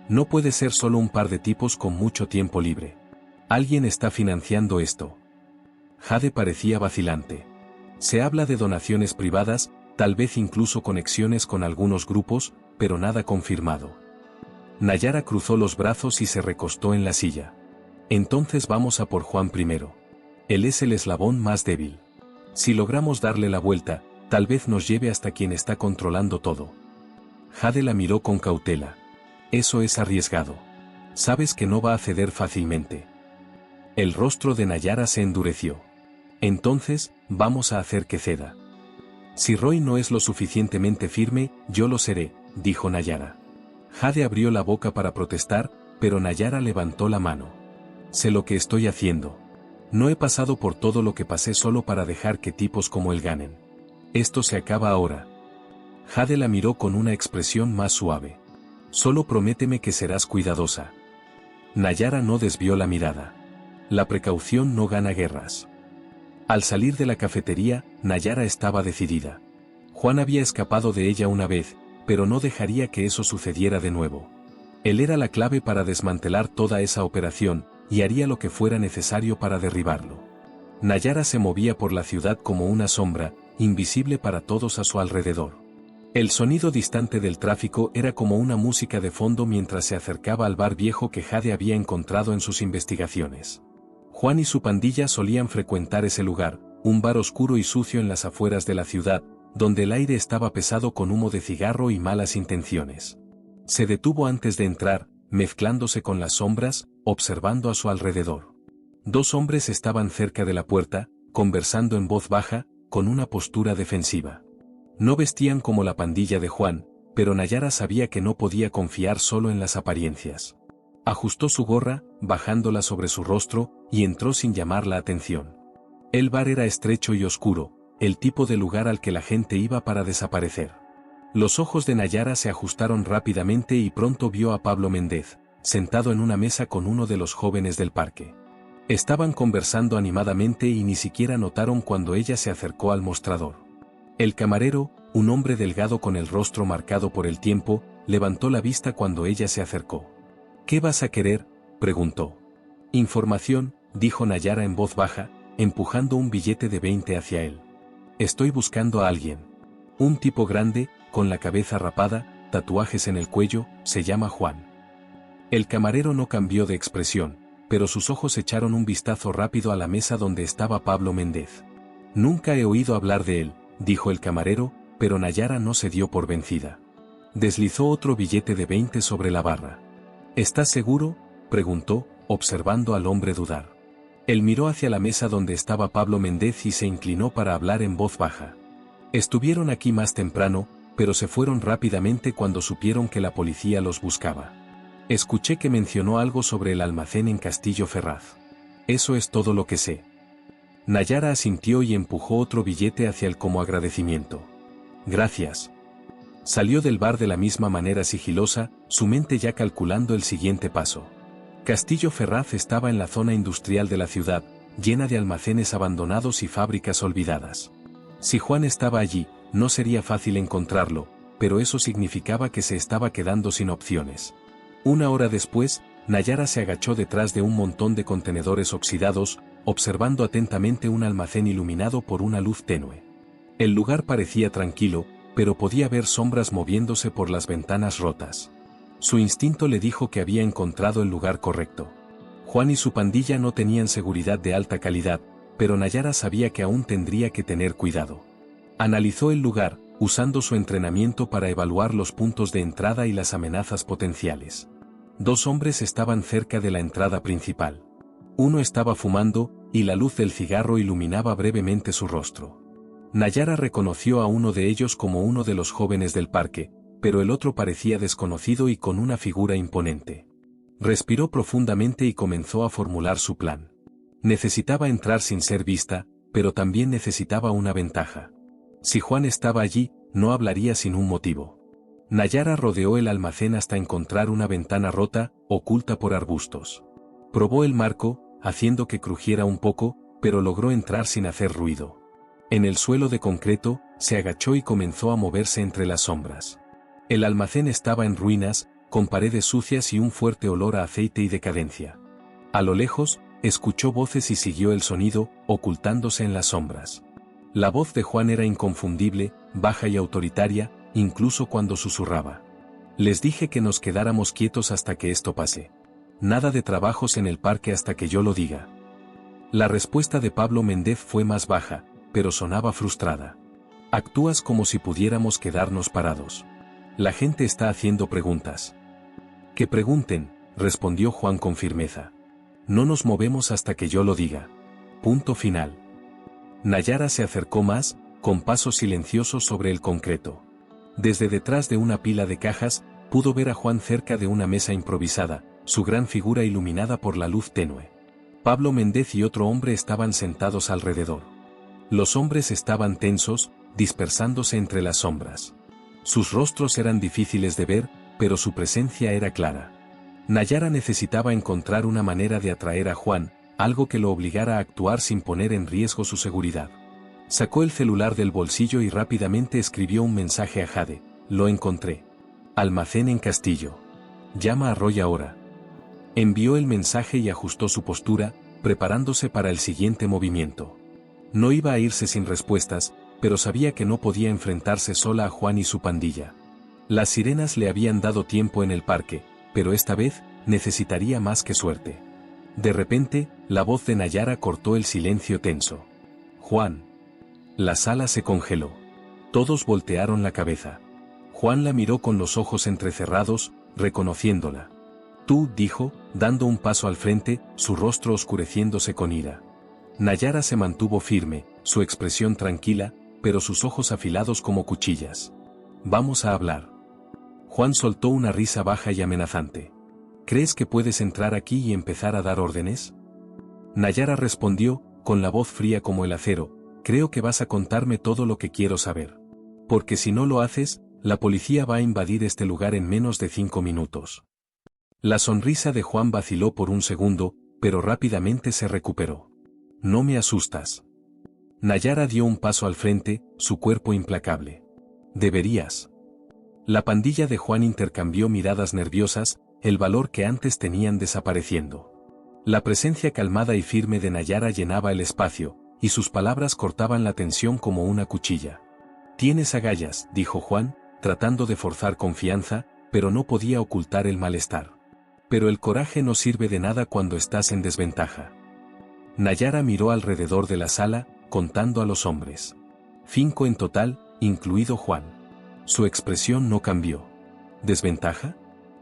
No puede ser solo un par de tipos con mucho tiempo libre. Alguien está financiando esto. Jade parecía vacilante. Se habla de donaciones privadas, tal vez incluso conexiones con algunos grupos, pero nada confirmado. Nayara cruzó los brazos y se recostó en la silla. Entonces vamos a por Juan primero. Él es el eslabón más débil. Si logramos darle la vuelta, tal vez nos lleve hasta quien está controlando todo. Jade la miró con cautela. Eso es arriesgado. Sabes que no va a ceder fácilmente. El rostro de Nayara se endureció. Entonces, vamos a hacer que ceda. Si Roy no es lo suficientemente firme, yo lo seré, dijo Nayara. Jade abrió la boca para protestar, pero Nayara levantó la mano. Sé lo que estoy haciendo. No he pasado por todo lo que pasé solo para dejar que tipos como él ganen. Esto se acaba ahora. Jade la miró con una expresión más suave. Solo prométeme que serás cuidadosa. Nayara no desvió la mirada. La precaución no gana guerras. Al salir de la cafetería, Nayara estaba decidida. Juan había escapado de ella una vez, pero no dejaría que eso sucediera de nuevo. Él era la clave para desmantelar toda esa operación, y haría lo que fuera necesario para derribarlo. Nayara se movía por la ciudad como una sombra, invisible para todos a su alrededor. El sonido distante del tráfico era como una música de fondo mientras se acercaba al bar viejo que Jade había encontrado en sus investigaciones. Juan y su pandilla solían frecuentar ese lugar, un bar oscuro y sucio en las afueras de la ciudad, donde el aire estaba pesado con humo de cigarro y malas intenciones. Se detuvo antes de entrar, mezclándose con las sombras, observando a su alrededor. Dos hombres estaban cerca de la puerta, conversando en voz baja, con una postura defensiva. No vestían como la pandilla de Juan, pero Nayara sabía que no podía confiar solo en las apariencias. Ajustó su gorra, bajándola sobre su rostro, y entró sin llamar la atención. El bar era estrecho y oscuro, el tipo de lugar al que la gente iba para desaparecer. Los ojos de Nayara se ajustaron rápidamente y pronto vio a Pablo Méndez, sentado en una mesa con uno de los jóvenes del parque. Estaban conversando animadamente y ni siquiera notaron cuando ella se acercó al mostrador. El camarero, un hombre delgado con el rostro marcado por el tiempo, levantó la vista cuando ella se acercó. «¿Qué vas a querer?», preguntó. «Información», dijo Nayara en voz baja, empujando un billete de 20 hacia él. «Estoy buscando a alguien. Un tipo grande, con la cabeza rapada, tatuajes en el cuello, se llama Juan». El camarero no cambió de expresión, pero sus ojos echaron un vistazo rápido a la mesa donde estaba Pablo Méndez. «Nunca he oído hablar de él», dijo el camarero, pero Nayara no se dio por vencida. Deslizó otro billete de 20 sobre la barra. «¿Estás seguro?», preguntó, observando al hombre dudar. Él miró hacia la mesa donde estaba Pablo Méndez y se inclinó para hablar en voz baja. «Estuvieron aquí más temprano, pero se fueron rápidamente cuando supieron que la policía los buscaba. Escuché que mencionó algo sobre el almacén en Castillo Ferraz. Eso es todo lo que sé». Nayara asintió y empujó otro billete hacia él como agradecimiento. «Gracias». Salió del bar de la misma manera sigilosa, su mente ya calculando el siguiente paso. Castillo Ferraz estaba en la zona industrial de la ciudad, llena de almacenes abandonados y fábricas olvidadas. Si Juan estaba allí, no sería fácil encontrarlo, pero eso significaba que se estaba quedando sin opciones. Una hora después, Nayara se agachó detrás de un montón de contenedores oxidados, observando atentamente un almacén iluminado por una luz tenue. El lugar parecía tranquilo, pero podía ver sombras moviéndose por las ventanas rotas. Su instinto le dijo que había encontrado el lugar correcto. Juan y su pandilla no tenían seguridad de alta calidad, pero Nayara sabía que aún tendría que tener cuidado. Analizó el lugar, usando su entrenamiento para evaluar los puntos de entrada y las amenazas potenciales. Dos hombres estaban cerca de la entrada principal. Uno estaba fumando, y la luz del cigarro iluminaba brevemente su rostro. Nayara reconoció a uno de ellos como uno de los jóvenes del parque, pero el otro parecía desconocido y con una figura imponente. Respiró profundamente y comenzó a formular su plan. Necesitaba entrar sin ser vista, pero también necesitaba una ventaja. Si Juan estaba allí, no hablaría sin un motivo. Nayara rodeó el almacén hasta encontrar una ventana rota, oculta por arbustos. Probó el marco, haciendo que crujiera un poco, pero logró entrar sin hacer ruido. En el suelo de concreto, se agachó y comenzó a moverse entre las sombras. El almacén estaba en ruinas, con paredes sucias y un fuerte olor a aceite y decadencia. A lo lejos, escuchó voces y siguió el sonido, ocultándose en las sombras. La voz de Juan era inconfundible, baja y autoritaria, incluso cuando susurraba. «Les dije que nos quedáramos quietos hasta que esto pase. Nada de trabajos en el parque hasta que yo lo diga». La respuesta de Pablo Méndez fue más baja, pero sonaba frustrada. «Actúas como si pudiéramos quedarnos parados. La gente está haciendo preguntas». «Que pregunten», respondió Juan con firmeza. «No nos movemos hasta que yo lo diga. Punto final». Nayara se acercó más, con pasos silenciosos sobre el concreto. Desde detrás de una pila de cajas, pudo ver a Juan cerca de una mesa improvisada, su gran figura iluminada por la luz tenue. Pablo Méndez y otro hombre estaban sentados alrededor. Los hombres estaban tensos, dispersándose entre las sombras. Sus rostros eran difíciles de ver, pero su presencia era clara. Nayara necesitaba encontrar una manera de atraer a Juan, algo que lo obligara a actuar sin poner en riesgo su seguridad. Sacó el celular del bolsillo y rápidamente escribió un mensaje a Jade: «Lo encontré. Almacén en Castillo. Llama a Roy ahora». Envió el mensaje y ajustó su postura, preparándose para el siguiente movimiento. No iba a irse sin respuestas, pero sabía que no podía enfrentarse sola a Juan y su pandilla. Las sirenas le habían dado tiempo en el parque, pero esta vez, necesitaría más que suerte. De repente, la voz de Nayara cortó el silencio tenso. Juan. La sala se congeló. Todos voltearon la cabeza. Juan la miró con los ojos entrecerrados, reconociéndola. Tú, dijo, dando un paso al frente, su rostro oscureciéndose con ira. Nayara se mantuvo firme, su expresión tranquila, pero sus ojos afilados como cuchillas. Vamos a hablar. Juan soltó una risa baja y amenazante. ¿Crees que puedes entrar aquí y empezar a dar órdenes? Nayara respondió, con la voz fría como el acero, creo que vas a contarme todo lo que quiero saber. Porque si no lo haces, la policía va a invadir este lugar en menos de 5 minutos. La sonrisa de Juan vaciló por un segundo, pero rápidamente se recuperó. No me asustas. Nayara dio un paso al frente, su cuerpo implacable. Deberías. La pandilla de Juan intercambió miradas nerviosas, el valor que antes tenían desapareciendo. La presencia calmada y firme de Nayara llenaba el espacio, y sus palabras cortaban la tensión como una cuchilla. Tienes agallas, dijo Juan, tratando de forzar confianza, pero no podía ocultar el malestar. Pero el coraje no sirve de nada cuando estás en desventaja. Nayara miró alrededor de la sala, contando a los hombres. 5 en total, incluido Juan. Su expresión no cambió. ¿Desventaja?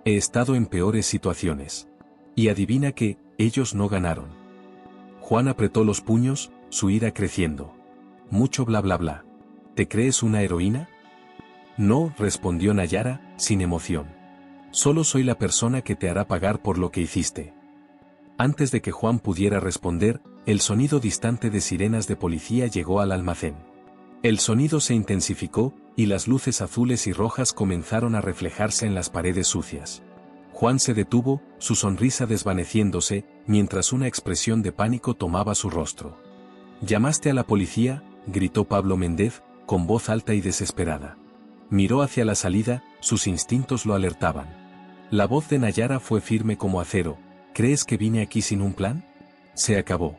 He estado en peores situaciones. Y adivina que, ellos no ganaron. Juan apretó los puños, su ira creciendo. Mucho bla bla bla. ¿Te crees una heroína? No, respondió Nayara, sin emoción. Solo soy la persona que te hará pagar por lo que hiciste. Antes de que Juan pudiera responder, el sonido distante de sirenas de policía llegó al almacén. El sonido se intensificó, y las luces azules y rojas comenzaron a reflejarse en las paredes sucias. Juan se detuvo, su sonrisa desvaneciéndose, mientras una expresión de pánico tomaba su rostro. ¿Llamaste a la policía?, gritó Pablo Méndez, con voz alta y desesperada. Miró hacia la salida, sus instintos lo alertaban. La voz de Nayara fue firme como acero. ¿Crees que vine aquí sin un plan? Se acabó.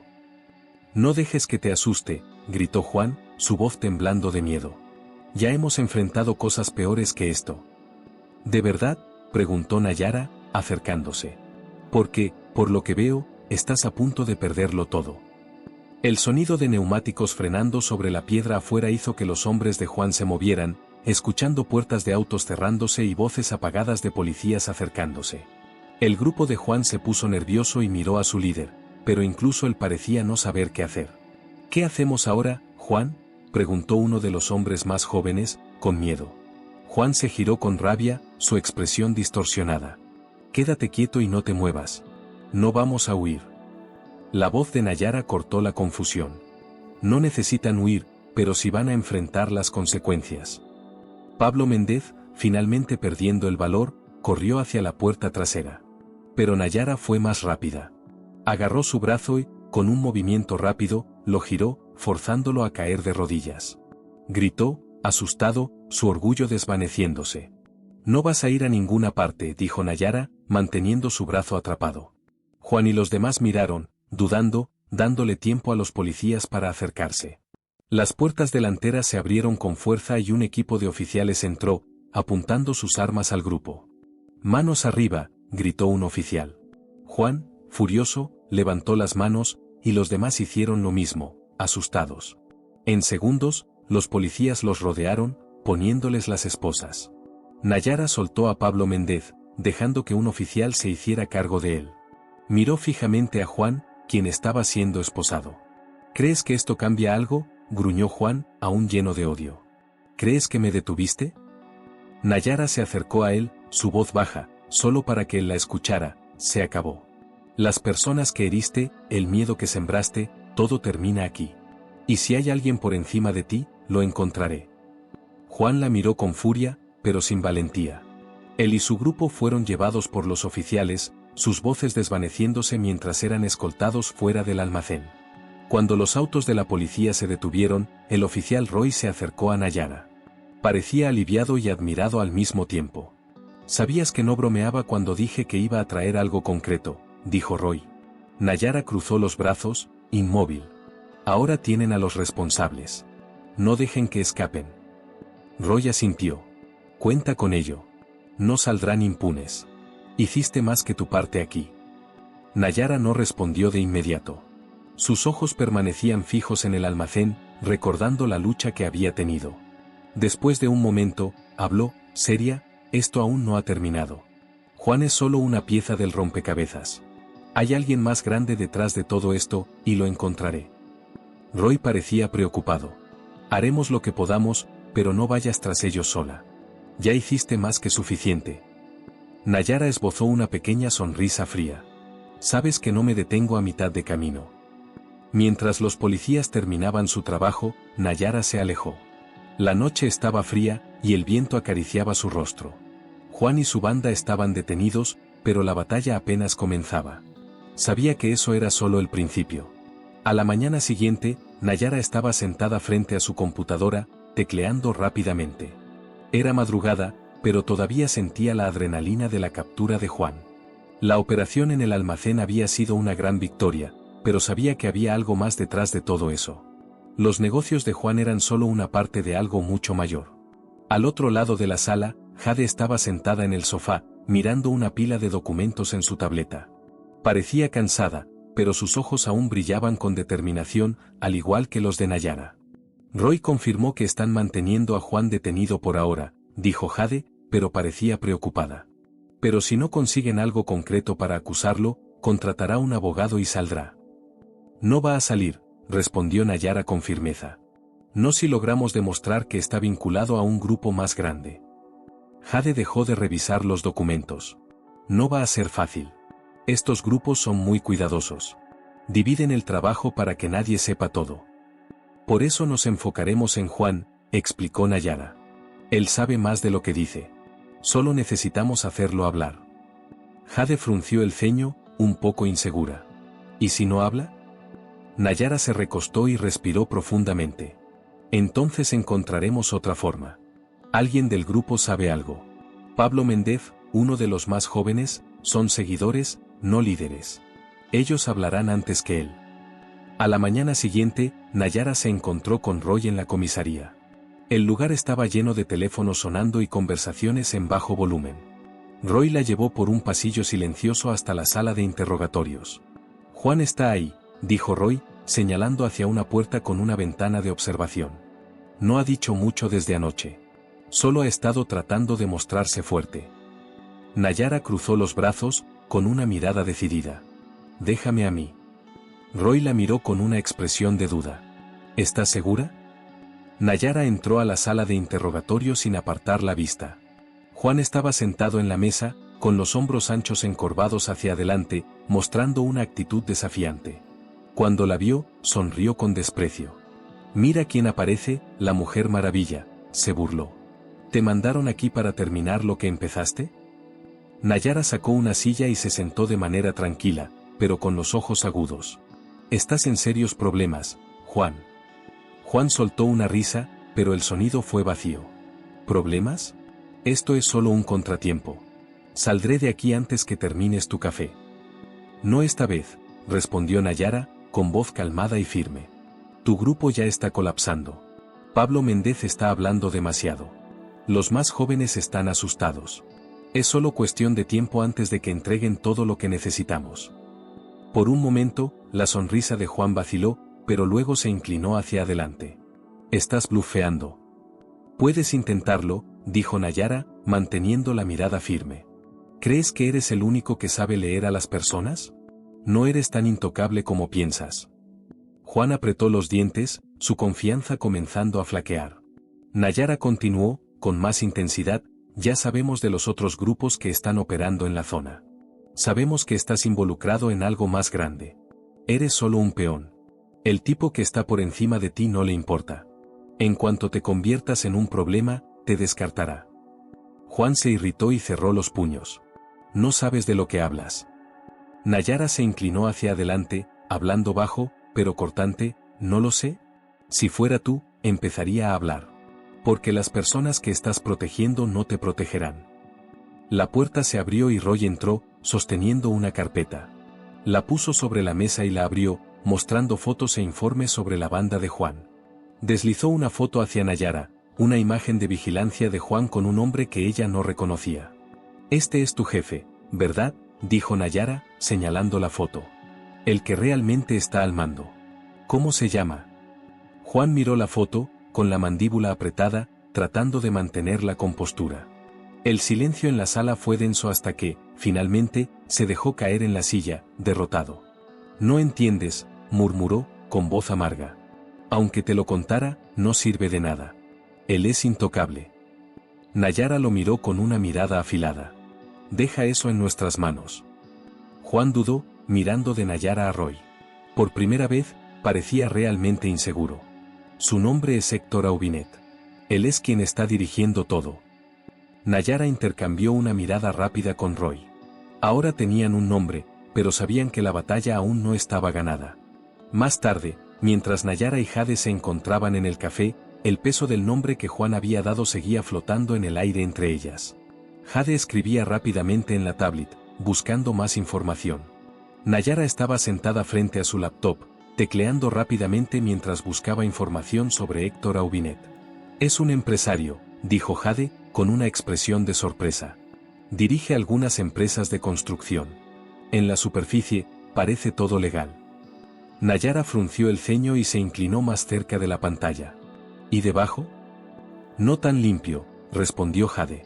No dejes que te asuste, gritó Juan, su voz temblando de miedo. Ya hemos enfrentado cosas peores que esto. ¿De verdad?, preguntó Nayara, acercándose. Porque, por lo que veo, estás a punto de perderlo todo. El sonido de neumáticos frenando sobre la piedra afuera hizo que los hombres de Juan se movieran, escuchando puertas de autos cerrándose y voces apagadas de policías acercándose. El grupo de Juan se puso nervioso y miró a su líder, pero incluso él parecía no saber qué hacer. ¿Qué hacemos ahora, Juan?, preguntó uno de los hombres más jóvenes, con miedo. Juan se giró con rabia, su expresión distorsionada. Quédate quieto y no te muevas. No vamos a huir. La voz de Nayara cortó la confusión. No necesitan huir, pero sí van a enfrentar las consecuencias. Pablo Méndez, finalmente perdiendo el valor, corrió hacia la puerta trasera. Pero Nayara fue más rápida. Agarró su brazo y, con un movimiento rápido, lo giró, forzándolo a caer de rodillas. Gritó, asustado, su orgullo desvaneciéndose. No vas a ir a ninguna parte, dijo Nayara, manteniendo su brazo atrapado. Juan y los demás miraron, dudando, dándole tiempo a los policías para acercarse. Las puertas delanteras se abrieron con fuerza y un equipo de oficiales entró, apuntando sus armas al grupo. «Manos arriba», gritó un oficial. Juan, furioso, levantó las manos, y los demás hicieron lo mismo, asustados. En segundos, los policías los rodearon, poniéndoles las esposas. Nayara soltó a Pablo Méndez, dejando que un oficial se hiciera cargo de él. Miró fijamente a Juan, quien estaba siendo esposado. «¿Crees que esto cambia algo?», gruñó Juan, aún lleno de odio. «¿Crees que me detuviste?». Nayara se acercó a él, su voz baja, solo para que él la escuchara. «Se acabó. Las personas que heriste, el miedo que sembraste, todo termina aquí. Y si hay alguien por encima de ti, lo encontraré». Juan la miró con furia, pero sin valentía. Él y su grupo fueron llevados por los oficiales, sus voces desvaneciéndose mientras eran escoltados fuera del almacén. Cuando los autos de la policía se detuvieron, el oficial Roy se acercó a Nayara. Parecía aliviado y admirado al mismo tiempo. «Sabías que no bromeaba cuando dije que iba a traer algo concreto», dijo Roy. Nayara cruzó los brazos, inmóvil. «Ahora tienen a los responsables. No dejen que escapen». Roy asintió. «Cuenta con ello. No saldrán impunes. Hiciste más que tu parte aquí». Nayara no respondió de inmediato. Sus ojos permanecían fijos en el almacén, recordando la lucha que había tenido. Después de un momento, habló, seria, esto aún no ha terminado. Juan es solo una pieza del rompecabezas. Hay alguien más grande detrás de todo esto, y lo encontraré. Roy parecía preocupado. Haremos lo que podamos, pero no vayas tras ellos sola. Ya hiciste más que suficiente. Nayara esbozó una pequeña sonrisa fría. Sabes que no me detengo a mitad de camino. Mientras los policías terminaban su trabajo, Nayara se alejó. La noche estaba fría, y el viento acariciaba su rostro. Juan y su banda estaban detenidos, pero la batalla apenas comenzaba. Sabía que eso era solo el principio. A la mañana siguiente, Nayara estaba sentada frente a su computadora, tecleando rápidamente. Era madrugada, pero todavía sentía la adrenalina de la captura de Juan. La operación en el almacén había sido una gran victoria, pero sabía que había algo más detrás de todo eso. Los negocios de Juan eran solo una parte de algo mucho mayor. Al otro lado de la sala, Jade estaba sentada en el sofá, mirando una pila de documentos en su tableta. Parecía cansada, pero sus ojos aún brillaban con determinación, al igual que los de Nayara. Roy confirmó que están manteniendo a Juan detenido por ahora, dijo Jade, pero parecía preocupada. Pero si no consiguen algo concreto para acusarlo, contratará un abogado y saldrá. No va a salir, respondió Nayara con firmeza. No si logramos demostrar que está vinculado a un grupo más grande. Jade dejó de revisar los documentos. No va a ser fácil. Estos grupos son muy cuidadosos. Dividen el trabajo para que nadie sepa todo. Por eso nos enfocaremos en Juan, explicó Nayara. Él sabe más de lo que dice. Solo necesitamos hacerlo hablar. Jade frunció el ceño, un poco insegura. ¿Y si no habla? Nayara se recostó y respiró profundamente. Entonces encontraremos otra forma. Alguien del grupo sabe algo. Pablo Méndez, uno de los más jóvenes, son seguidores, no líderes. Ellos hablarán antes que él. A la mañana siguiente, Nayara se encontró con Roy en la comisaría. El lugar estaba lleno de teléfonos sonando y conversaciones en bajo volumen. Roy la llevó por un pasillo silencioso hasta la sala de interrogatorios. Juan está ahí, dijo Roy, señalando hacia una puerta con una ventana de observación. No ha dicho mucho desde anoche. Solo ha estado tratando de mostrarse fuerte. Nayara cruzó los brazos, con una mirada decidida. Déjame a mí. Roy la miró con una expresión de duda. ¿Estás segura? Nayara entró a la sala de interrogatorio sin apartar la vista. Juan estaba sentado en la mesa, con los hombros anchos encorvados hacia adelante, mostrando una actitud desafiante. Cuando la vio, sonrió con desprecio. Mira quién aparece, la Mujer Maravilla, se burló. ¿Te mandaron aquí para terminar lo que empezaste? Nayara sacó una silla y se sentó de manera tranquila, pero con los ojos agudos. Estás en serios problemas, Juan. Juan soltó una risa, pero el sonido fue vacío. ¿Problemas? Esto es solo un contratiempo. Saldré de aquí antes que termines tu café. No esta vez, respondió Nayara, con voz calmada y firme. Tu grupo ya está colapsando. Pablo Méndez está hablando demasiado. Los más jóvenes están asustados. Es solo cuestión de tiempo antes de que entreguen todo lo que necesitamos. Por un momento, la sonrisa de Juan vaciló, pero luego se inclinó hacia adelante. Estás blufeando. Puedes intentarlo, dijo Nayara, manteniendo la mirada firme. ¿Crees que eres el único que sabe leer a las personas? No eres tan intocable como piensas. Juan apretó los dientes, su confianza comenzando a flaquear. Nayara continuó, con más intensidad, ya sabemos de los otros grupos que están operando en la zona. Sabemos que estás involucrado en algo más grande. Eres solo un peón. El tipo que está por encima de ti no le importa. En cuanto te conviertas en un problema, te descartará. Juan se irritó y cerró los puños. No sabes de lo que hablas. Nayara se inclinó hacia adelante, hablando bajo, pero cortante, ¿no lo sé? Si fuera tú, empezaría a hablar. Porque las personas que estás protegiendo no te protegerán. La puerta se abrió y Roy entró, sosteniendo una carpeta. La puso sobre la mesa y la abrió, mostrando fotos e informes sobre la banda de Juan. Deslizó una foto hacia Nayara, una imagen de vigilancia de Juan con un hombre que ella no reconocía. Este es tu jefe, ¿verdad?, dijo Nayara, señalando la foto. El que realmente está al mando. ¿Cómo se llama? Juan miró la foto, con la mandíbula apretada, tratando de mantener la compostura. El silencio en la sala fue denso hasta que, finalmente, se dejó caer en la silla, derrotado. No entiendes, murmuró, con voz amarga. Aunque te lo contara, no sirve de nada. Él es intocable. Nayara lo miró con una mirada afilada. Deja eso en nuestras manos. Juan dudó, mirando de Nayara a Roy. Por primera vez, parecía realmente inseguro. Su nombre es Héctor Aubinet. Él es quien está dirigiendo todo. Nayara intercambió una mirada rápida con Roy. Ahora tenían un nombre, pero sabían que la batalla aún no estaba ganada. Más tarde, mientras Nayara y Jade se encontraban en el café, el peso del nombre que Juan había dado seguía flotando en el aire entre ellas. Jade escribía rápidamente en la tablet, buscando más información. Nayara estaba sentada frente a su laptop, tecleando rápidamente mientras buscaba información sobre Héctor Aubinet. Es un empresario, dijo Jade, con una expresión de sorpresa. Dirige algunas empresas de construcción. En la superficie, parece todo legal. Nayara frunció el ceño y se inclinó más cerca de la pantalla. ¿Y debajo? No tan limpio, respondió Jade.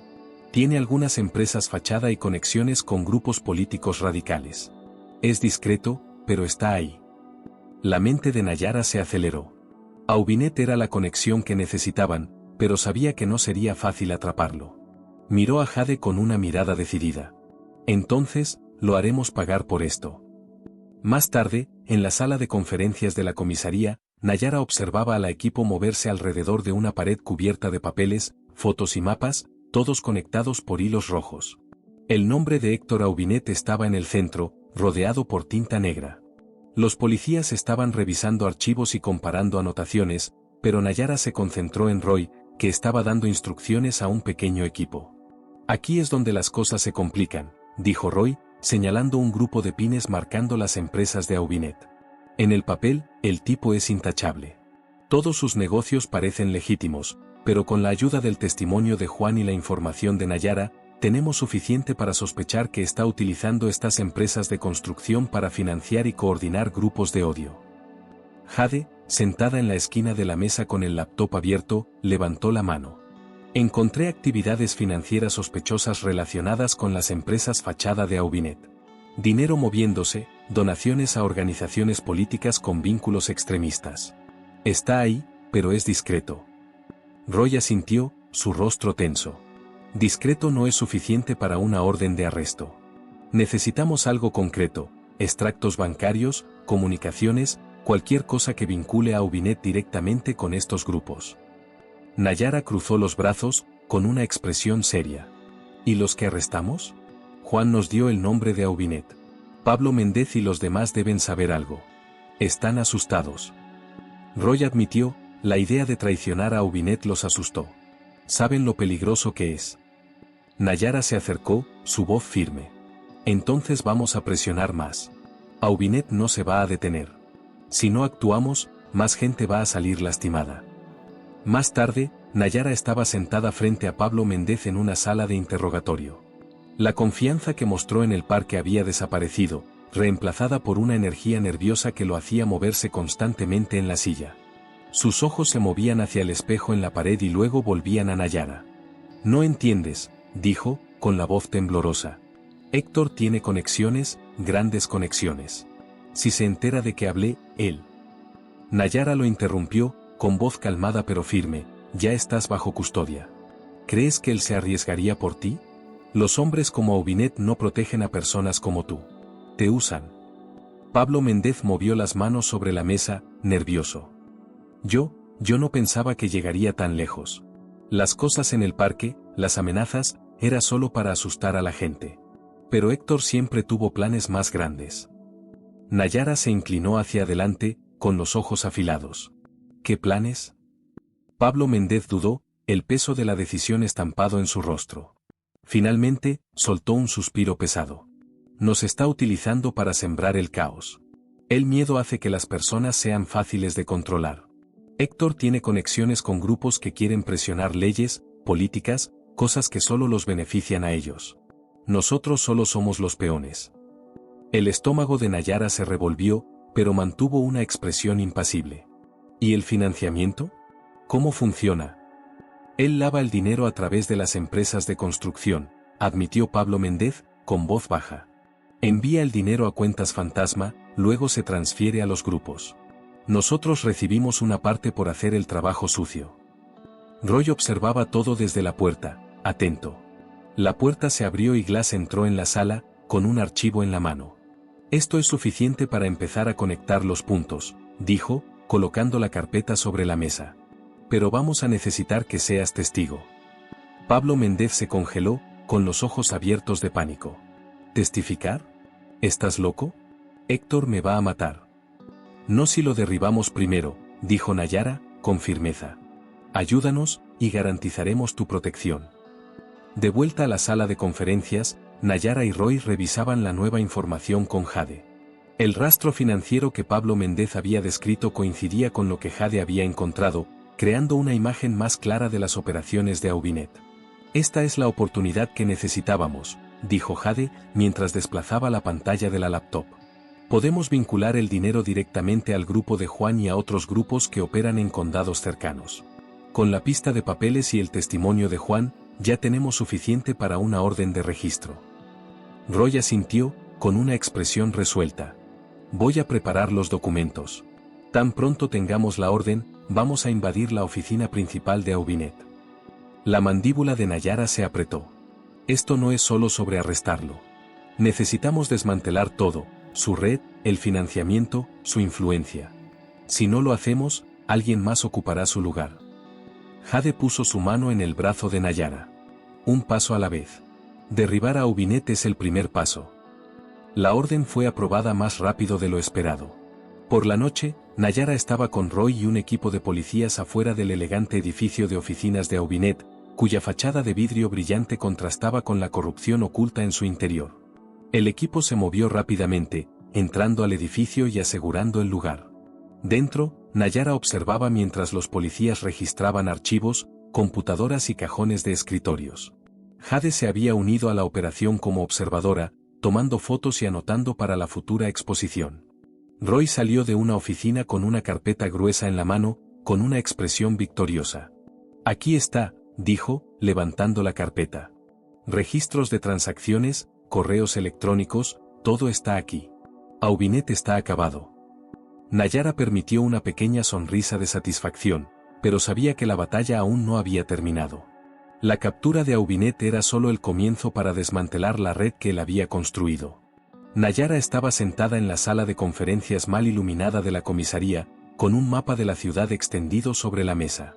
Tiene algunas empresas fachada y conexiones con grupos políticos radicales. Es discreto, pero está ahí. La mente de Nayara se aceleró. Aubinet era la conexión que necesitaban, pero sabía que no sería fácil atraparlo. Miró a Jade con una mirada decidida. Entonces, lo haremos pagar por esto. Más tarde, en la sala de conferencias de la comisaría, Nayara observaba a la equipo moverse alrededor de una pared cubierta de papeles, fotos y mapas, todos conectados por hilos rojos. El nombre de Héctor Aubinet estaba en el centro, rodeado por tinta negra. Los policías estaban revisando archivos y comparando anotaciones, pero Nayara se concentró en Roy, que estaba dando instrucciones a un pequeño equipo. Aquí es donde las cosas se complican, dijo Roy, señalando un grupo de pines marcando las empresas de Aubinet. En el papel, el tipo es intachable. Todos sus negocios parecen legítimos, pero con la ayuda del testimonio de Juan y la información de Nayara, tenemos suficiente para sospechar que está utilizando estas empresas de construcción para financiar y coordinar grupos de odio. Jade, sentada en la esquina de la mesa con el laptop abierto, levantó la mano. Encontré actividades financieras sospechosas relacionadas con las empresas fachada de Aubinet. Dinero moviéndose, donaciones a organizaciones políticas con vínculos extremistas. Está ahí, pero es discreto. Roy asintió, su rostro tenso. Discreto no es suficiente para una orden de arresto. Necesitamos algo concreto, extractos bancarios, comunicaciones, cualquier cosa que vincule a Aubinet directamente con estos grupos. Nayara cruzó los brazos, con una expresión seria. ¿Y los que arrestamos? Juan nos dio el nombre de Aubinet. Pablo Méndez y los demás deben saber algo. Están asustados. Roy admitió, la idea de traicionar a Aubinet los asustó. Saben lo peligroso que es. Nayara se acercó, su voz firme. Entonces vamos a presionar más. Aubinet no se va a detener. Si no actuamos, más gente va a salir lastimada. Más tarde, Nayara estaba sentada frente a Pablo Méndez en una sala de interrogatorio. La confianza que mostró en el parque había desaparecido, reemplazada por una energía nerviosa que lo hacía moverse constantemente en la silla. Sus ojos se movían hacia el espejo en la pared y luego volvían a Nayara. No entiendes, dijo, con la voz temblorosa. Héctor tiene conexiones, grandes conexiones. Si se entera de que hablé, él. Nayara lo interrumpió, con voz calmada pero firme, ya estás bajo custodia. ¿Crees que él se arriesgaría por ti? Los hombres como Aubinet no protegen a personas como tú. Te usan. Pablo Méndez movió las manos sobre la mesa, nervioso. Yo no pensaba que llegaría tan lejos. Las cosas en el parque, las amenazas, era solo para asustar a la gente. Pero Héctor siempre tuvo planes más grandes. Nayara se inclinó hacia adelante, con los ojos afilados. ¿Qué planes? Pablo Méndez dudó, el peso de la decisión estampado en su rostro. Finalmente, soltó un suspiro pesado. Nos está utilizando para sembrar el caos. El miedo hace que las personas sean fáciles de controlar. Héctor tiene conexiones con grupos que quieren presionar leyes, políticas, cosas que solo los benefician a ellos. Nosotros solo somos los peones. El estómago de Nayara se revolvió, pero mantuvo una expresión impasible. ¿Y el financiamiento? ¿Cómo funciona? Él lava el dinero a través de las empresas de construcción, admitió Pablo Méndez, con voz baja. Envía el dinero a cuentas fantasma, luego se transfiere a los grupos. Nosotros recibimos una parte por hacer el trabajo sucio. Roy observaba todo desde la puerta, atento. La puerta se abrió y Glass entró en la sala, con un archivo en la mano. Esto es suficiente para empezar a conectar los puntos, dijo, colocando la carpeta sobre la mesa. Pero vamos a necesitar que seas testigo. Pablo Méndez se congeló, con los ojos abiertos de pánico. ¿Testificar? ¿Estás loco? Héctor me va a matar. No si lo derribamos primero, dijo Nayara, con firmeza. Ayúdanos, y garantizaremos tu protección. De vuelta a la sala de conferencias, Nayara y Roy revisaban la nueva información con Jade. El rastro financiero que Pablo Méndez había descrito coincidía con lo que Jade había encontrado, creando una imagen más clara de las operaciones de Aubinet. Esta es la oportunidad que necesitábamos, dijo Jade, mientras desplazaba la pantalla de la laptop. Podemos vincular el dinero directamente al grupo de Juan y a otros grupos que operan en condados cercanos. Con la pista de papeles y el testimonio de Juan, ya tenemos suficiente para una orden de registro. Roy asintió, con una expresión resuelta. Voy a preparar los documentos. Tan pronto tengamos la orden, vamos a invadir la oficina principal de Aubinet. La mandíbula de Nayara se apretó. Esto no es solo sobre arrestarlo. Necesitamos desmantelar todo, su red, el financiamiento, su influencia. Si no lo hacemos, alguien más ocupará su lugar. Jade puso su mano en el brazo de Nayara. Un paso a la vez. Derribar a Aubinet es el primer paso. La orden fue aprobada más rápido de lo esperado. Por la noche, Nayara estaba con Roy y un equipo de policías afuera del elegante edificio de oficinas de Aubinet, cuya fachada de vidrio brillante contrastaba con la corrupción oculta en su interior. El equipo se movió rápidamente, entrando al edificio y asegurando el lugar. Dentro, Nayara observaba mientras los policías registraban archivos, computadoras y cajones de escritorios. Jade se había unido a la operación como observadora, tomando fotos y anotando para la futura exposición. Roy salió de una oficina con una carpeta gruesa en la mano, con una expresión victoriosa. Aquí está, dijo, levantando la carpeta. Registros de transacciones, correos electrónicos, todo está aquí. Aubinet está acabado. Nayara permitió una pequeña sonrisa de satisfacción, pero sabía que la batalla aún no había terminado. La captura de Aubinet era solo el comienzo para desmantelar la red que él había construido. Nayara estaba sentada en la sala de conferencias mal iluminada de la comisaría, con un mapa de la ciudad extendido sobre la mesa.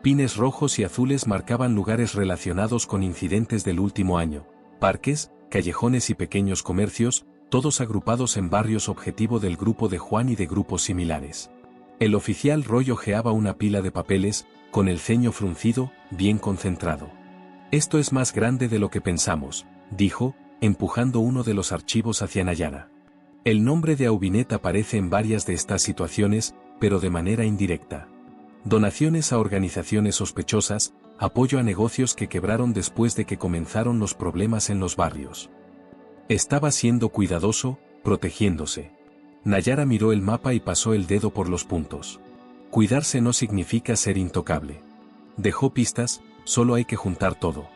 Pines rojos y azules marcaban lugares relacionados con incidentes del último año, parques, callejones y pequeños comercios, todos agrupados en barrios objetivo del grupo de Juan y de grupos similares. El oficial Roy hojeaba una pila de papeles, con el ceño fruncido, bien concentrado. Esto es más grande de lo que pensamos, dijo, empujando uno de los archivos hacia Nayara. El nombre de Aubinet aparece en varias de estas situaciones, pero de manera indirecta. Donaciones a organizaciones sospechosas, apoyo a negocios que quebraron después de que comenzaron los problemas en los barrios. Estaba siendo cuidadoso, protegiéndose. Nayara miró el mapa y pasó el dedo por los puntos. Cuidarse no significa ser intocable. Dejó pistas, solo hay que juntar todo.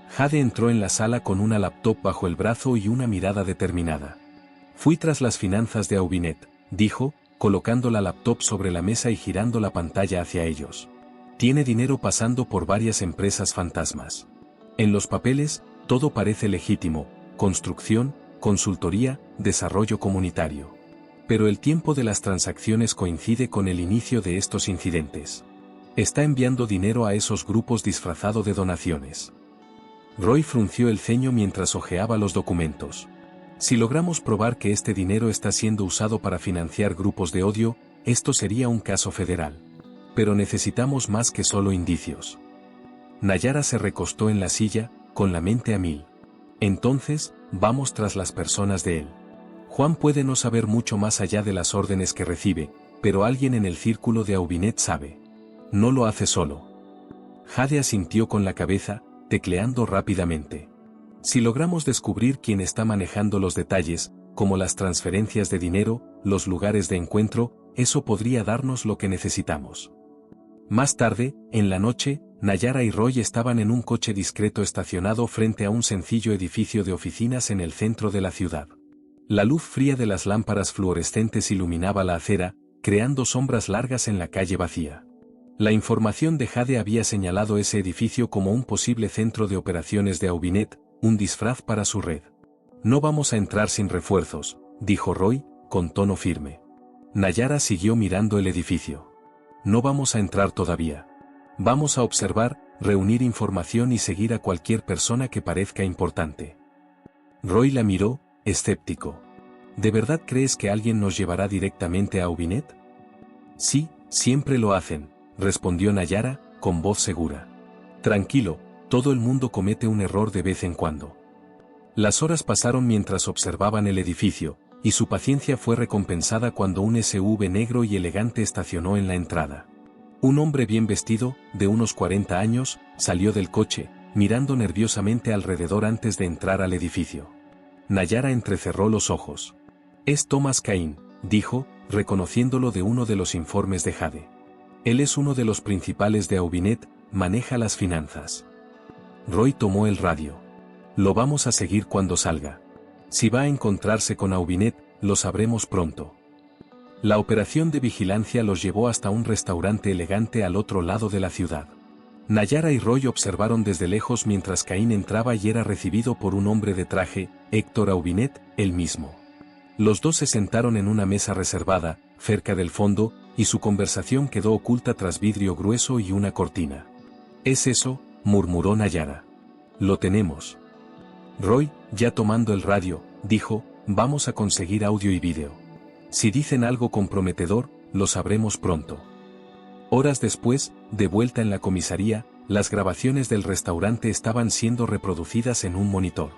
Jade entró en la sala con una laptop bajo el brazo y una mirada determinada. Fui tras las finanzas de Aubinet, dijo, colocando la laptop sobre la mesa y girando la pantalla hacia ellos. Tiene dinero pasando por varias empresas fantasmas. En los papeles, todo parece legítimo, construcción, consultoría, desarrollo comunitario. Pero el tiempo de las transacciones coincide con el inicio de estos incidentes. Está enviando dinero a esos grupos disfrazado de donaciones. Roy frunció el ceño mientras hojeaba los documentos. Si logramos probar que este dinero está siendo usado para financiar grupos de odio, esto sería un caso federal. Pero necesitamos más que solo indicios. Nayara se recostó en la silla, con la mente a mil. Entonces, vamos tras las personas de él. Juan puede no saber mucho más allá de las órdenes que recibe, pero alguien en el círculo de Aubinet sabe. No lo hace solo. Jade asintió con la cabeza, tecleando rápidamente. Si logramos descubrir quién está manejando los detalles, como las transferencias de dinero, los lugares de encuentro, eso podría darnos lo que necesitamos. Más tarde, en la noche, Nayara y Roy estaban en un coche discreto estacionado frente a un sencillo edificio de oficinas en el centro de la ciudad. La luz fría de las lámparas fluorescentes iluminaba la acera, creando sombras largas en la calle vacía. La información de Jade había señalado ese edificio como un posible centro de operaciones de Aubinet, un disfraz para su red. No vamos a entrar sin refuerzos, dijo Roy, con tono firme. Nayara siguió mirando el edificio. No vamos a entrar todavía. Vamos a observar, reunir información y seguir a cualquier persona que parezca importante. Roy la miró, escéptico. ¿De verdad crees que alguien nos llevará directamente a Aubinet? Sí, siempre lo hacen, respondió Nayara, con voz segura. Tranquilo, todo el mundo comete un error de vez en cuando. Las horas pasaron mientras observaban el edificio, y su paciencia fue recompensada cuando un SUV negro y elegante estacionó en la entrada. Un hombre bien vestido, de unos 40 años, salió del coche, mirando nerviosamente alrededor antes de entrar al edificio. Nayara entrecerró los ojos. Es Thomas Cain, dijo, reconociéndolo de uno de los informes de Jade. Él es uno de los principales de Aubinet, maneja las finanzas. Roy tomó el radio. Lo vamos a seguir cuando salga. Si va a encontrarse con Aubinet, lo sabremos pronto. La operación de vigilancia los llevó hasta un restaurante elegante al otro lado de la ciudad. Nayara y Roy observaron desde lejos mientras Cain entraba y era recibido por un hombre de traje, Héctor Aubinet, él mismo. Los dos se sentaron en una mesa reservada, cerca del fondo, y su conversación quedó oculta tras vidrio grueso y una cortina. «¿Es eso?», murmuró Nayara. «Lo tenemos». Roy, ya tomando el radio, dijo, «Vamos a conseguir audio y vídeo. Si dicen algo comprometedor, lo sabremos pronto». Horas después, de vuelta en la comisaría, las grabaciones del restaurante estaban siendo reproducidas en un monitor.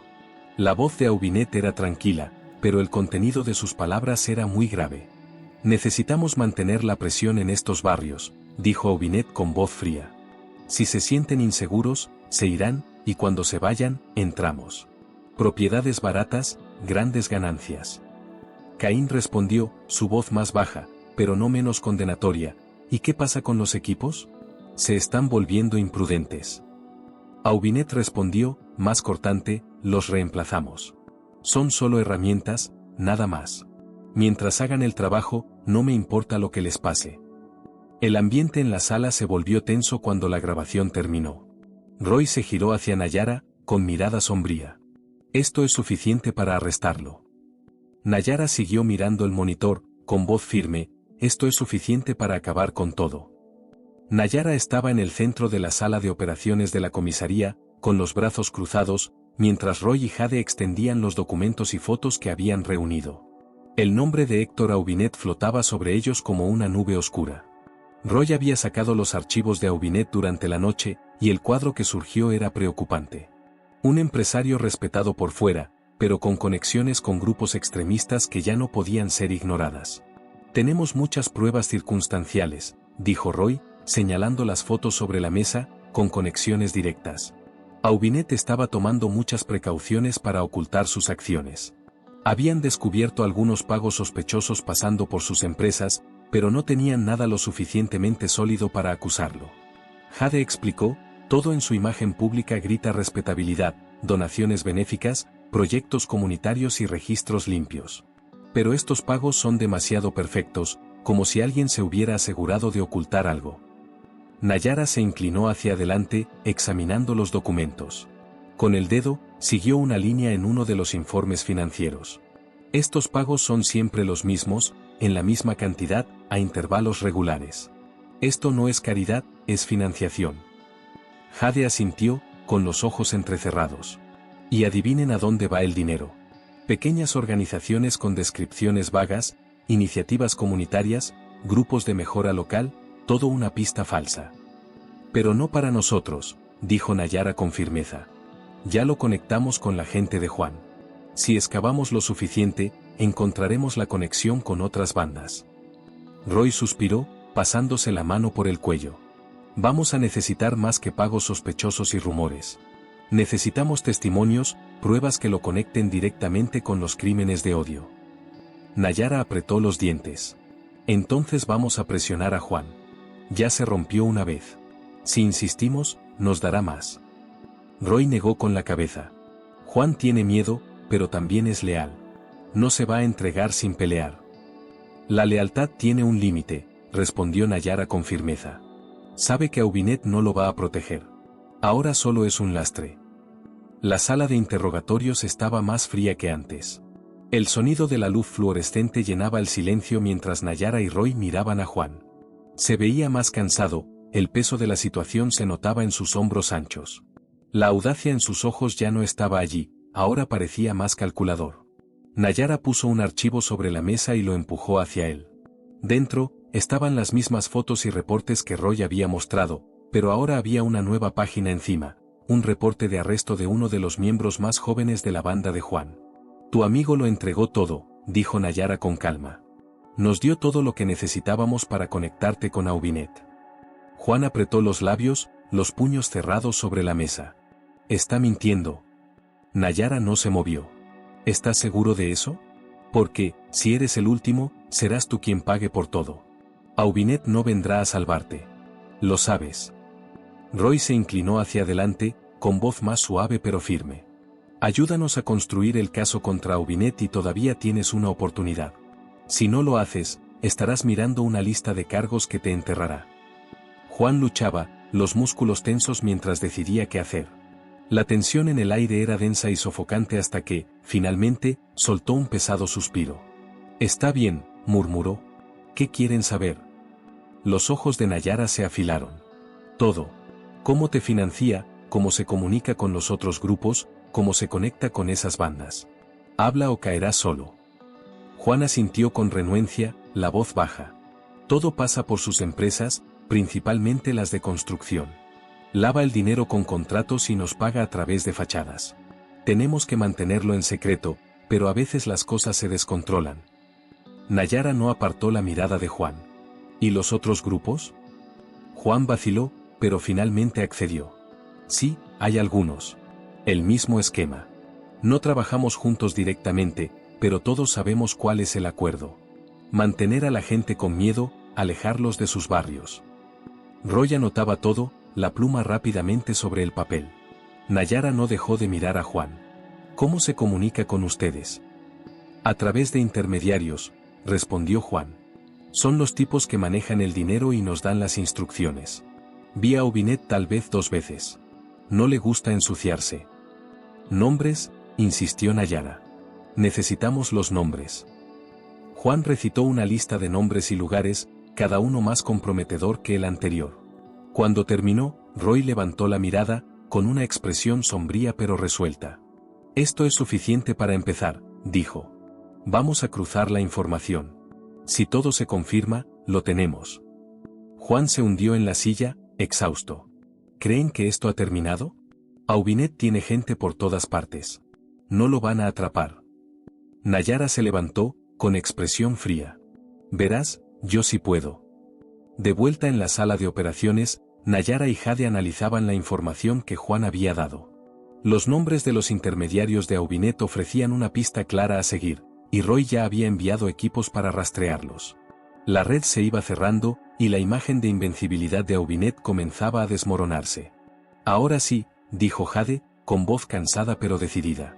La voz de Aubinet era tranquila, pero el contenido de sus palabras era muy grave. «Necesitamos mantener la presión en estos barrios», dijo Aubinet con voz fría. «Si se sienten inseguros, se irán, y cuando se vayan, entramos. Propiedades baratas, grandes ganancias». Cain respondió, su voz más baja, pero no menos condenatoria, «¿Y qué pasa con los equipos? Se están volviendo imprudentes». Aubinet respondió, más cortante, «Los reemplazamos. Son solo herramientas, nada más. Mientras hagan el trabajo, no me importa lo que les pase». El ambiente en la sala se volvió tenso cuando la grabación terminó. Roy se giró hacia Nayara, con mirada sombría. «Esto es suficiente para arrestarlo». Nayara siguió mirando el monitor, con voz firme, «Esto es suficiente para acabar con todo». Nayara estaba en el centro de la sala de operaciones de la comisaría, con los brazos cruzados, mientras Roy y Jade extendían los documentos y fotos que habían reunido. El nombre de Héctor Aubinet flotaba sobre ellos como una nube oscura. Roy había sacado los archivos de Aubinet durante la noche, y el cuadro que surgió era preocupante. Un empresario respetado por fuera, pero con conexiones con grupos extremistas que ya no podían ser ignoradas. «Tenemos muchas pruebas circunstanciales», dijo Roy, señalando las fotos sobre la mesa, con conexiones directas. Aubinet estaba tomando muchas precauciones para ocultar sus acciones. Habían descubierto algunos pagos sospechosos pasando por sus empresas, pero no tenían nada lo suficientemente sólido para acusarlo. Jade explicó, todo en su imagen pública grita respetabilidad, donaciones benéficas, proyectos comunitarios y registros limpios. Pero estos pagos son demasiado perfectos, como si alguien se hubiera asegurado de ocultar algo. Nayara se inclinó hacia adelante, examinando los documentos. Con el dedo, siguió una línea en uno de los informes financieros. Estos pagos son siempre los mismos, en la misma cantidad, a intervalos regulares. Esto no es caridad, es financiación. Jade asintió, con los ojos entrecerrados. Y adivinen a dónde va el dinero. Pequeñas organizaciones con descripciones vagas, iniciativas comunitarias, grupos de mejora local, todo una pista falsa. Pero no para nosotros, dijo Nayara con firmeza. Ya lo conectamos con la gente de Juan. Si excavamos lo suficiente, encontraremos la conexión con otras bandas. Roy suspiró, pasándose la mano por el cuello. Vamos a necesitar más que pagos sospechosos y rumores. Necesitamos testimonios, pruebas que lo conecten directamente con los crímenes de odio. Nayara apretó los dientes. Entonces vamos a presionar a Juan. Ya se rompió una vez. Si insistimos, nos dará más. Roy negó con la cabeza. Juan tiene miedo, pero también es leal. No se va a entregar sin pelear. La lealtad tiene un límite, respondió Nayara con firmeza. Sabe que Aubinet no lo va a proteger. Ahora solo es un lastre. La sala de interrogatorios estaba más fría que antes. El sonido de la luz fluorescente llenaba el silencio mientras Nayara y Roy miraban a Juan. Se veía más cansado, el peso de la situación se notaba en sus hombros anchos. La audacia en sus ojos ya no estaba allí, ahora parecía más calculador. Nayara puso un archivo sobre la mesa y lo empujó hacia él. Dentro, estaban las mismas fotos y reportes que Roy había mostrado, pero ahora había una nueva página encima, un reporte de arresto de uno de los miembros más jóvenes de la banda de Juan. Tu amigo lo entregó todo, dijo Nayara con calma. Nos dio todo lo que necesitábamos para conectarte con Aubinet. Juan apretó los labios, los puños cerrados sobre la mesa. Está mintiendo. Nayara no se movió. ¿Estás seguro de eso? Porque, si eres el último, serás tú quien pague por todo. Aubinet no vendrá a salvarte. Lo sabes. Roy se inclinó hacia adelante, con voz más suave pero firme. Ayúdanos a construir el caso contra Aubinet y todavía tienes una oportunidad. Si no lo haces, estarás mirando una lista de cargos que te enterrará. Juan luchaba, los músculos tensos mientras decidía qué hacer. La tensión en el aire era densa y sofocante hasta que, finalmente, soltó un pesado suspiro. Está bien, murmuró. ¿Qué quieren saber? Los ojos de Nayara se afilaron. Todo. ¿Cómo te financia, cómo se comunica con los otros grupos, cómo se conecta con esas bandas? Habla o caerás solo. Juan asintió con renuencia, la voz baja. Todo pasa por sus empresas, principalmente las de construcción. Lava el dinero con contratos y nos paga a través de fachadas. Tenemos que mantenerlo en secreto, pero a veces las cosas se descontrolan. Nayara no apartó la mirada de Juan. ¿Y los otros grupos? Juan vaciló, pero finalmente accedió. Sí, hay algunos. El mismo esquema. No trabajamos juntos directamente, pero todos sabemos cuál es el acuerdo. Mantener a la gente con miedo, alejarlos de sus barrios. Roy anotaba todo, la pluma rápidamente sobre el papel. Nayara no dejó de mirar a Juan. ¿Cómo se comunica con ustedes? A través de intermediarios, respondió Juan. Son los tipos que manejan el dinero y nos dan las instrucciones. Vi a Aubinet tal vez 2 veces. No le gusta ensuciarse. ¿Nombres?, insistió Nayara. Necesitamos los nombres. Juan recitó una lista de nombres y lugares, cada uno más comprometedor que el anterior. Cuando terminó, Roy levantó la mirada, con una expresión sombría pero resuelta. Esto es suficiente para empezar, dijo. Vamos a cruzar la información. Si todo se confirma, lo tenemos. Juan se hundió en la silla, exhausto. ¿Creen que esto ha terminado? Aubinet tiene gente por todas partes. No lo van a atrapar. Nayara se levantó, con expresión fría. Verás, yo sí puedo. De vuelta en la sala de operaciones, Nayara y Jade analizaban la información que Juan había dado. Los nombres de los intermediarios de Aubinet ofrecían una pista clara a seguir, y Roy ya había enviado equipos para rastrearlos. La red se iba cerrando, y la imagen de invencibilidad de Aubinet comenzaba a desmoronarse. Ahora sí, dijo Jade, con voz cansada pero decidida.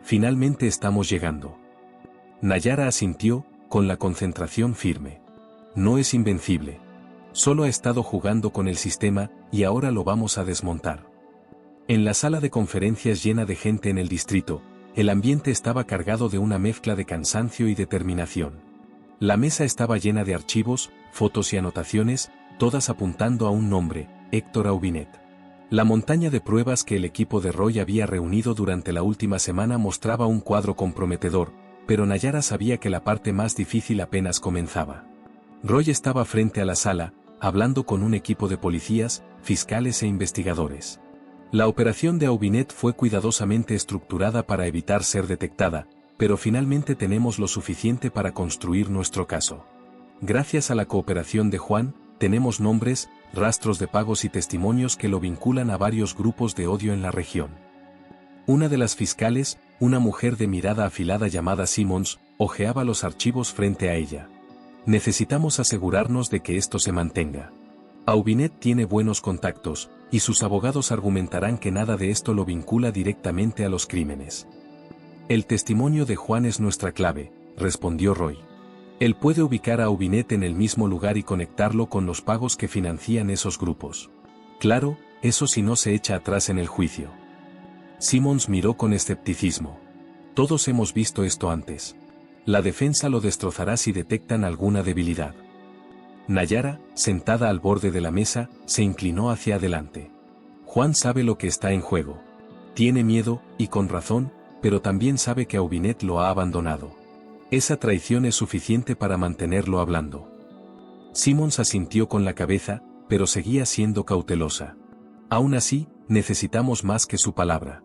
Finalmente estamos llegando. Nayara asintió, con la concentración firme. No es invencible. Solo ha estado jugando con el sistema, y ahora lo vamos a desmontar. En la sala de conferencias llena de gente en el distrito, el ambiente estaba cargado de una mezcla de cansancio y determinación. La mesa estaba llena de archivos, fotos y anotaciones, todas apuntando a un nombre, Héctor Aubinet. La montaña de pruebas que el equipo de Roy había reunido durante la última semana mostraba un cuadro comprometedor, pero Nayara sabía que la parte más difícil apenas comenzaba. Roy estaba frente a la sala, hablando con un equipo de policías, fiscales e investigadores. La operación de Aubinet fue cuidadosamente estructurada para evitar ser detectada, pero finalmente tenemos lo suficiente para construir nuestro caso. Gracias a la cooperación de Juan, tenemos nombres, rastros de pagos y testimonios que lo vinculan a varios grupos de odio en la región. Una de las fiscales, una mujer de mirada afilada llamada Simmons, hojeaba los archivos frente a ella. Necesitamos asegurarnos de que esto se mantenga. Aubinet tiene buenos contactos, y sus abogados argumentarán que nada de esto lo vincula directamente a los crímenes. El testimonio de Juan es nuestra clave, respondió Roy. Él puede ubicar a Aubinet en el mismo lugar y conectarlo con los pagos que financian esos grupos. Claro, eso si no se echa atrás en el juicio. Simmons miró con escepticismo. Todos hemos visto esto antes. La defensa lo destrozará si detectan alguna debilidad. Nayara, sentada al borde de la mesa, se inclinó hacia adelante. Juan sabe lo que está en juego. Tiene miedo, y con razón, pero también sabe que Aubinet lo ha abandonado. Esa traición es suficiente para mantenerlo hablando. Simmons asintió con la cabeza, pero seguía siendo cautelosa. Aún así, necesitamos más que su palabra.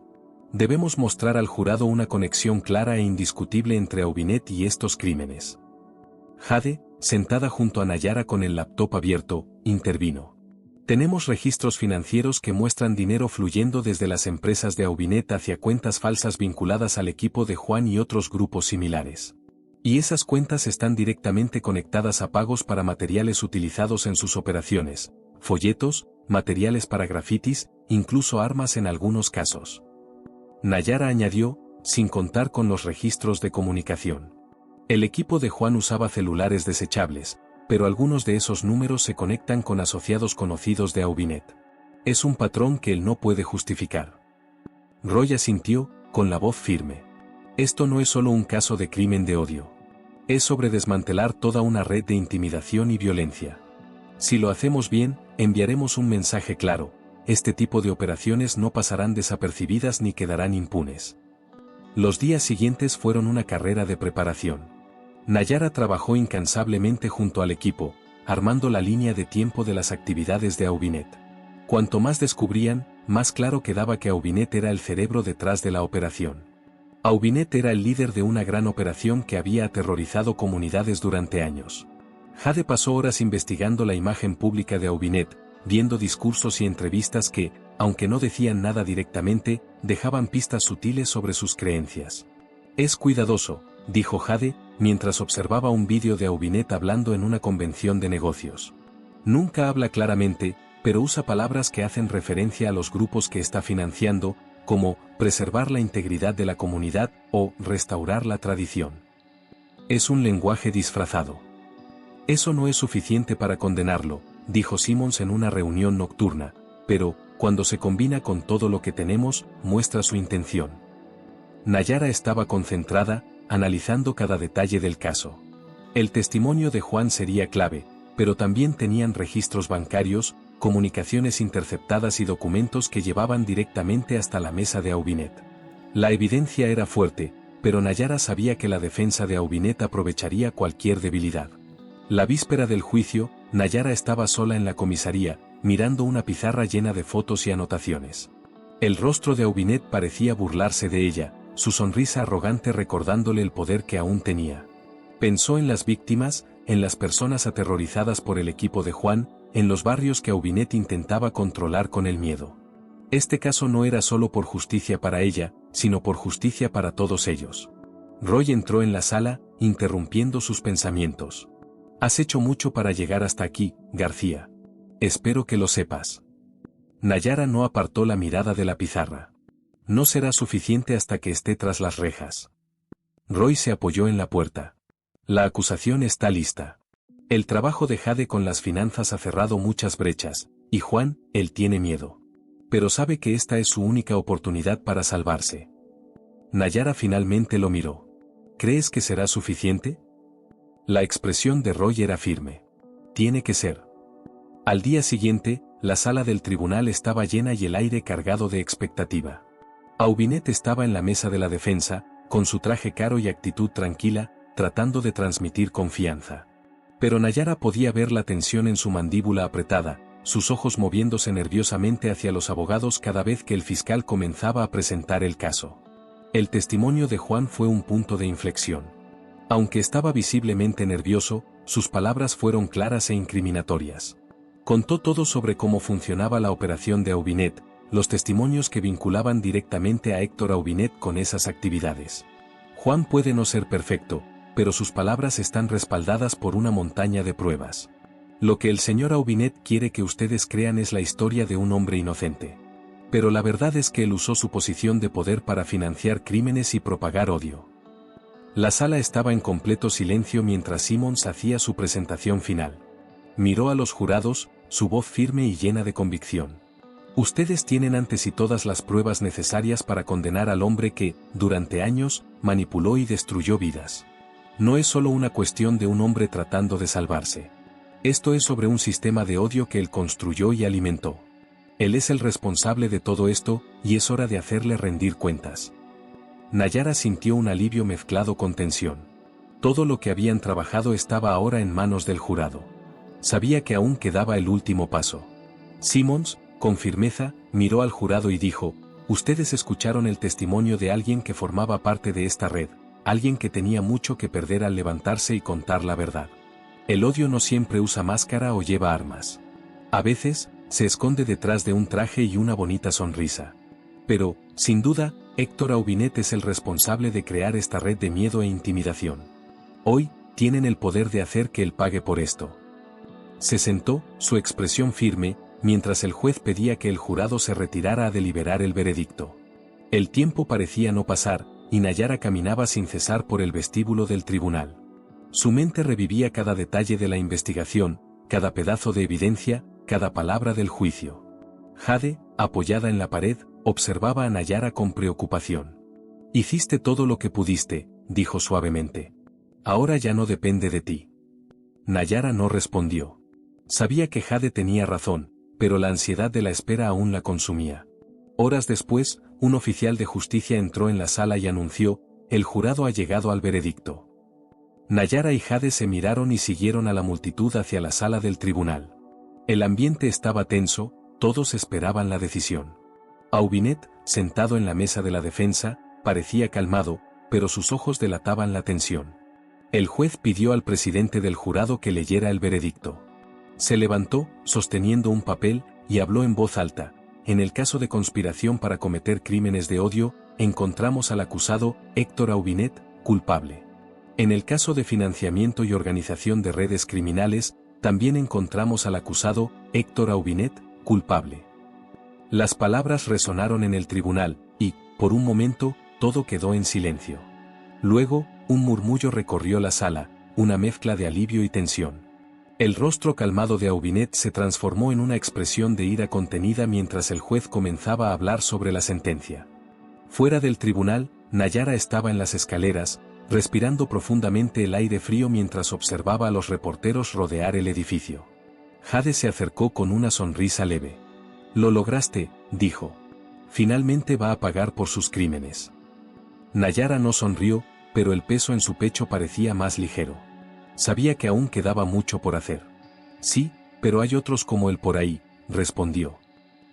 Debemos mostrar al jurado una conexión clara e indiscutible entre Aubinet y estos crímenes. Jade, sentada junto a Nayara con el laptop abierto, intervino. Tenemos registros financieros que muestran dinero fluyendo desde las empresas de Aubinet hacia cuentas falsas vinculadas al equipo de Juan y otros grupos similares. Y esas cuentas están directamente conectadas a pagos para materiales utilizados en sus operaciones, folletos, materiales para grafitis, incluso armas en algunos casos. Nayara añadió, sin contar con los registros de comunicación. El equipo de Juan usaba celulares desechables, pero algunos de esos números se conectan con asociados conocidos de Aubinet. Es un patrón que él no puede justificar. Roy asintió, con la voz firme. Esto no es solo un caso de crimen de odio. Es sobre desmantelar toda una red de intimidación y violencia. Si lo hacemos bien, enviaremos un mensaje claro: este tipo de operaciones no pasarán desapercibidas ni quedarán impunes. Los días siguientes fueron una carrera de preparación. Nayara trabajó incansablemente junto al equipo, armando la línea de tiempo de las actividades de Aubinet. Cuanto más descubrían, más claro quedaba que Aubinet era el cerebro detrás de la operación. Aubinet era el líder de una gran operación que había aterrorizado comunidades durante años. Jade pasó horas investigando la imagen pública de Aubinet, viendo discursos y entrevistas que, aunque no decían nada directamente, dejaban pistas sutiles sobre sus creencias. Es cuidadoso, dijo Jade, mientras observaba un vídeo de Aubinet hablando en una convención de negocios. Nunca habla claramente, pero usa palabras que hacen referencia a los grupos que está financiando, como preservar la integridad de la comunidad o restaurar la tradición. Es un lenguaje disfrazado. Eso no es suficiente para condenarlo, dijo Simmons en una reunión nocturna, pero, cuando se combina con todo lo que tenemos, muestra su intención. Nayara estaba concentrada, analizando cada detalle del caso. El testimonio de Juan sería clave, pero también tenían registros bancarios, comunicaciones interceptadas y documentos que llevaban directamente hasta la mesa de Aubinet. La evidencia era fuerte, pero Nayara sabía que la defensa de Aubinet aprovecharía cualquier debilidad. La víspera del juicio, Nayara estaba sola en la comisaría, mirando una pizarra llena de fotos y anotaciones. El rostro de Aubinet parecía burlarse de ella, su sonrisa arrogante recordándole el poder que aún tenía. Pensó en las víctimas, en las personas aterrorizadas por el equipo de Juan, en los barrios que Aubinet intentaba controlar con el miedo. Este caso no era solo por justicia para ella, sino por justicia para todos ellos. Roy entró en la sala, interrumpiendo sus pensamientos. Has hecho mucho para llegar hasta aquí, García. Espero que lo sepas. Nayara no apartó la mirada de la pizarra. No será suficiente hasta que esté tras las rejas. Roy se apoyó en la puerta. La acusación está lista. El trabajo de Jade con las finanzas ha cerrado muchas brechas, y Juan, él tiene miedo. Pero sabe que esta es su única oportunidad para salvarse. Nayara finalmente lo miró. ¿Crees que será suficiente? La expresión de Roy era firme. Tiene que ser. Al día siguiente, la sala del tribunal estaba llena y el aire cargado de expectativa. Aubinet estaba en la mesa de la defensa, con su traje caro y actitud tranquila, tratando de transmitir confianza. Pero Nayara podía ver la tensión en su mandíbula apretada, sus ojos moviéndose nerviosamente hacia los abogados cada vez que el fiscal comenzaba a presentar el caso. El testimonio de Juan fue un punto de inflexión. Aunque estaba visiblemente nervioso, sus palabras fueron claras e incriminatorias. Contó todo sobre cómo funcionaba la operación de Aubinet, los testimonios que vinculaban directamente a Héctor Aubinet con esas actividades. Juan puede no ser perfecto, pero sus palabras están respaldadas por una montaña de pruebas. Lo que el señor Aubinet quiere que ustedes crean es la historia de un hombre inocente. Pero la verdad es que él usó su posición de poder para financiar crímenes y propagar odio. La sala estaba en completo silencio mientras Simmons hacía su presentación final. Miró a los jurados, su voz firme y llena de convicción. Ustedes tienen ante sí todas las pruebas necesarias para condenar al hombre que, durante años, manipuló y destruyó vidas. No es solo una cuestión de un hombre tratando de salvarse. Esto es sobre un sistema de odio que él construyó y alimentó. Él es el responsable de todo esto, y es hora de hacerle rendir cuentas. Nayara sintió un alivio mezclado con tensión. Todo lo que habían trabajado estaba ahora en manos del jurado. Sabía que aún quedaba el último paso. Simmons, con firmeza, miró al jurado y dijo: ustedes escucharon el testimonio de alguien que formaba parte de esta red, alguien que tenía mucho que perder al levantarse y contar la verdad. El odio no siempre usa máscara o lleva armas. A veces, se esconde detrás de un traje y una bonita sonrisa. Pero, sin duda, Héctor Aubinet es el responsable de crear esta red de miedo e intimidación. Hoy, tienen el poder de hacer que él pague por esto. Se sentó, su expresión firme, mientras el juez pedía que el jurado se retirara a deliberar el veredicto. El tiempo parecía no pasar, y Nayara caminaba sin cesar por el vestíbulo del tribunal. Su mente revivía cada detalle de la investigación, cada pedazo de evidencia, cada palabra del juicio. Jade, apoyada en la pared, observaba a Nayara con preocupación. Hiciste todo lo que pudiste, dijo suavemente. Ahora ya no depende de ti. Nayara no respondió. Sabía que Jade tenía razón, pero la ansiedad de la espera aún la consumía. Horas después, un oficial de justicia entró en la sala y anunció: el jurado ha llegado al veredicto. Nayara y Jade se miraron y siguieron a la multitud hacia la sala del tribunal. El ambiente estaba tenso, todos esperaban la decisión. Aubinet, sentado en la mesa de la defensa, parecía calmado, pero sus ojos delataban la tensión. El juez pidió al presidente del jurado que leyera el veredicto. Se levantó, sosteniendo un papel, y habló en voz alta: en el caso de conspiración para cometer crímenes de odio, encontramos al acusado, Héctor Aubinet, culpable. En el caso de financiamiento y organización de redes criminales, también encontramos al acusado, Héctor Aubinet, culpable. Las palabras resonaron en el tribunal, y, por un momento, todo quedó en silencio. Luego, un murmullo recorrió la sala, una mezcla de alivio y tensión. El rostro calmado de Aubinet se transformó en una expresión de ira contenida mientras el juez comenzaba a hablar sobre la sentencia. Fuera del tribunal, Nayara estaba en las escaleras, respirando profundamente el aire frío mientras observaba a los reporteros rodear el edificio. Jade se acercó con una sonrisa leve. Lo lograste, dijo. Finalmente va a pagar por sus crímenes. Nayara no sonrió, pero el peso en su pecho parecía más ligero. Sabía que aún quedaba mucho por hacer. Sí, pero hay otros como él por ahí, respondió.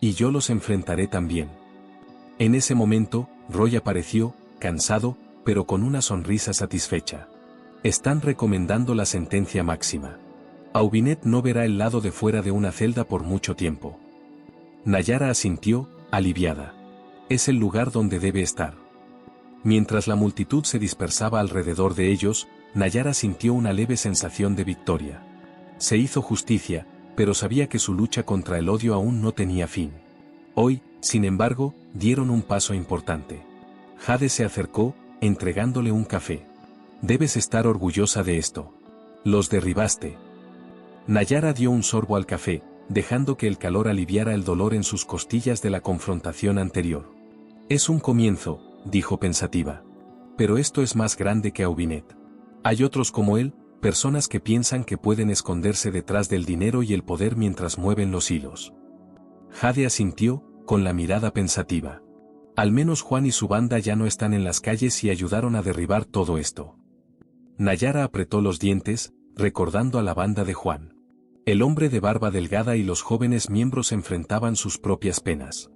Y yo los enfrentaré también. En ese momento, Roy apareció, cansado, pero con una sonrisa satisfecha. Están recomendando la sentencia máxima. Aubinet no verá el lado de fuera de una celda por mucho tiempo. Nayara asintió, aliviada. Es el lugar donde debe estar. Mientras la multitud se dispersaba alrededor de ellos, Nayara sintió una leve sensación de victoria. Se hizo justicia, pero sabía que su lucha contra el odio aún no tenía fin. Hoy, sin embargo, dieron un paso importante. Jade se acercó, entregándole un café. Debes estar orgullosa de esto. Los derribaste. Nayara dio un sorbo al café, dejando que el calor aliviara el dolor en sus costillas de la confrontación anterior. Es un comienzo, dijo pensativa. Pero esto es más grande que Aubinet. Hay otros como él, personas que piensan que pueden esconderse detrás del dinero y el poder mientras mueven los hilos. Jade asintió, con la mirada pensativa. Al menos Juan y su banda ya no están en las calles y ayudaron a derribar todo esto. Nayara apretó los dientes, recordando a la banda de Juan. El hombre de barba delgada y los jóvenes miembros enfrentaban sus propias penas.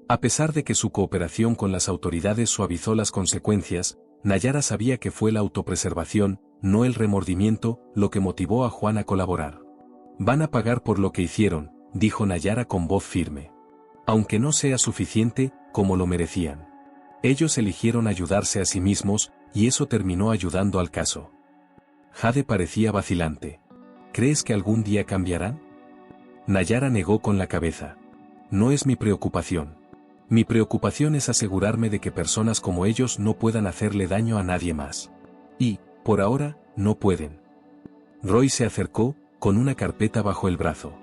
A pesar de que su cooperación con las autoridades suavizó las consecuencias, Nayara sabía que fue la autopreservación, no el remordimiento, lo que motivó a Juan a colaborar. Van a pagar por lo que hicieron, dijo Nayara con voz firme. Aunque no sea suficiente, como lo merecían. Ellos eligieron ayudarse a sí mismos, y eso terminó ayudando al caso. Jade parecía vacilante. ¿Crees que algún día cambiarán? Nayara negó con la cabeza. No es mi preocupación. Mi preocupación es asegurarme de que personas como ellos no puedan hacerle daño a nadie más. Y, por ahora, no pueden. Roy se acercó, con una carpeta bajo el brazo.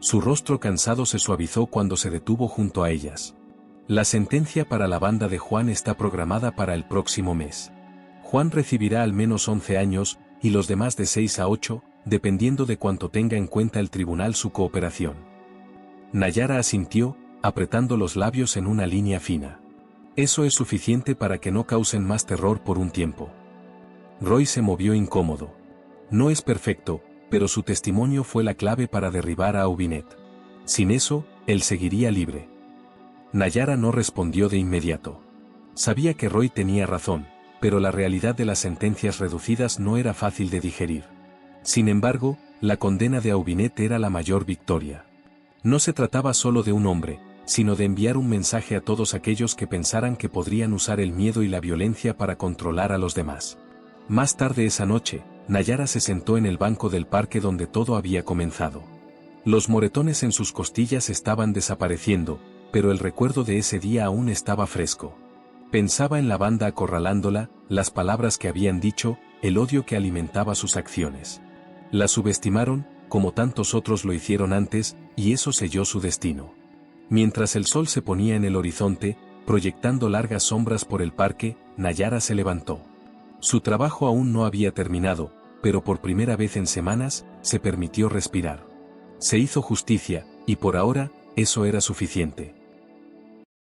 Su rostro cansado se suavizó cuando se detuvo junto a ellas. La sentencia para la banda de Juan está programada para el próximo mes. Juan recibirá al menos 11 años, y los demás de 6 a 8, dependiendo de cuánto tenga en cuenta el tribunal su cooperación. Nayara asintió, apretando los labios en una línea fina. Eso es suficiente para que no causen más terror por un tiempo. Roy se movió incómodo. No es perfecto, pero su testimonio fue la clave para derribar a Aubinet. Sin eso, él seguiría libre. Nayara no respondió de inmediato. Sabía que Roy tenía razón, pero la realidad de las sentencias reducidas no era fácil de digerir. Sin embargo, la condena de Aubinet era la mayor victoria. No se trataba solo de un hombre, sino de enviar un mensaje a todos aquellos que pensaran que podrían usar el miedo y la violencia para controlar a los demás. Más tarde esa noche, Nayara se sentó en el banco del parque donde todo había comenzado. Los moretones en sus costillas estaban desapareciendo, pero el recuerdo de ese día aún estaba fresco. Pensaba en la banda acorralándola, las palabras que habían dicho, el odio que alimentaba sus acciones. La subestimaron, como tantos otros lo hicieron antes, y eso selló su destino. Mientras el sol se ponía en el horizonte, proyectando largas sombras por el parque, Nayara se levantó. Su trabajo aún no había terminado, pero por primera vez en semanas, se permitió respirar. Se hizo justicia, y por ahora, eso era suficiente.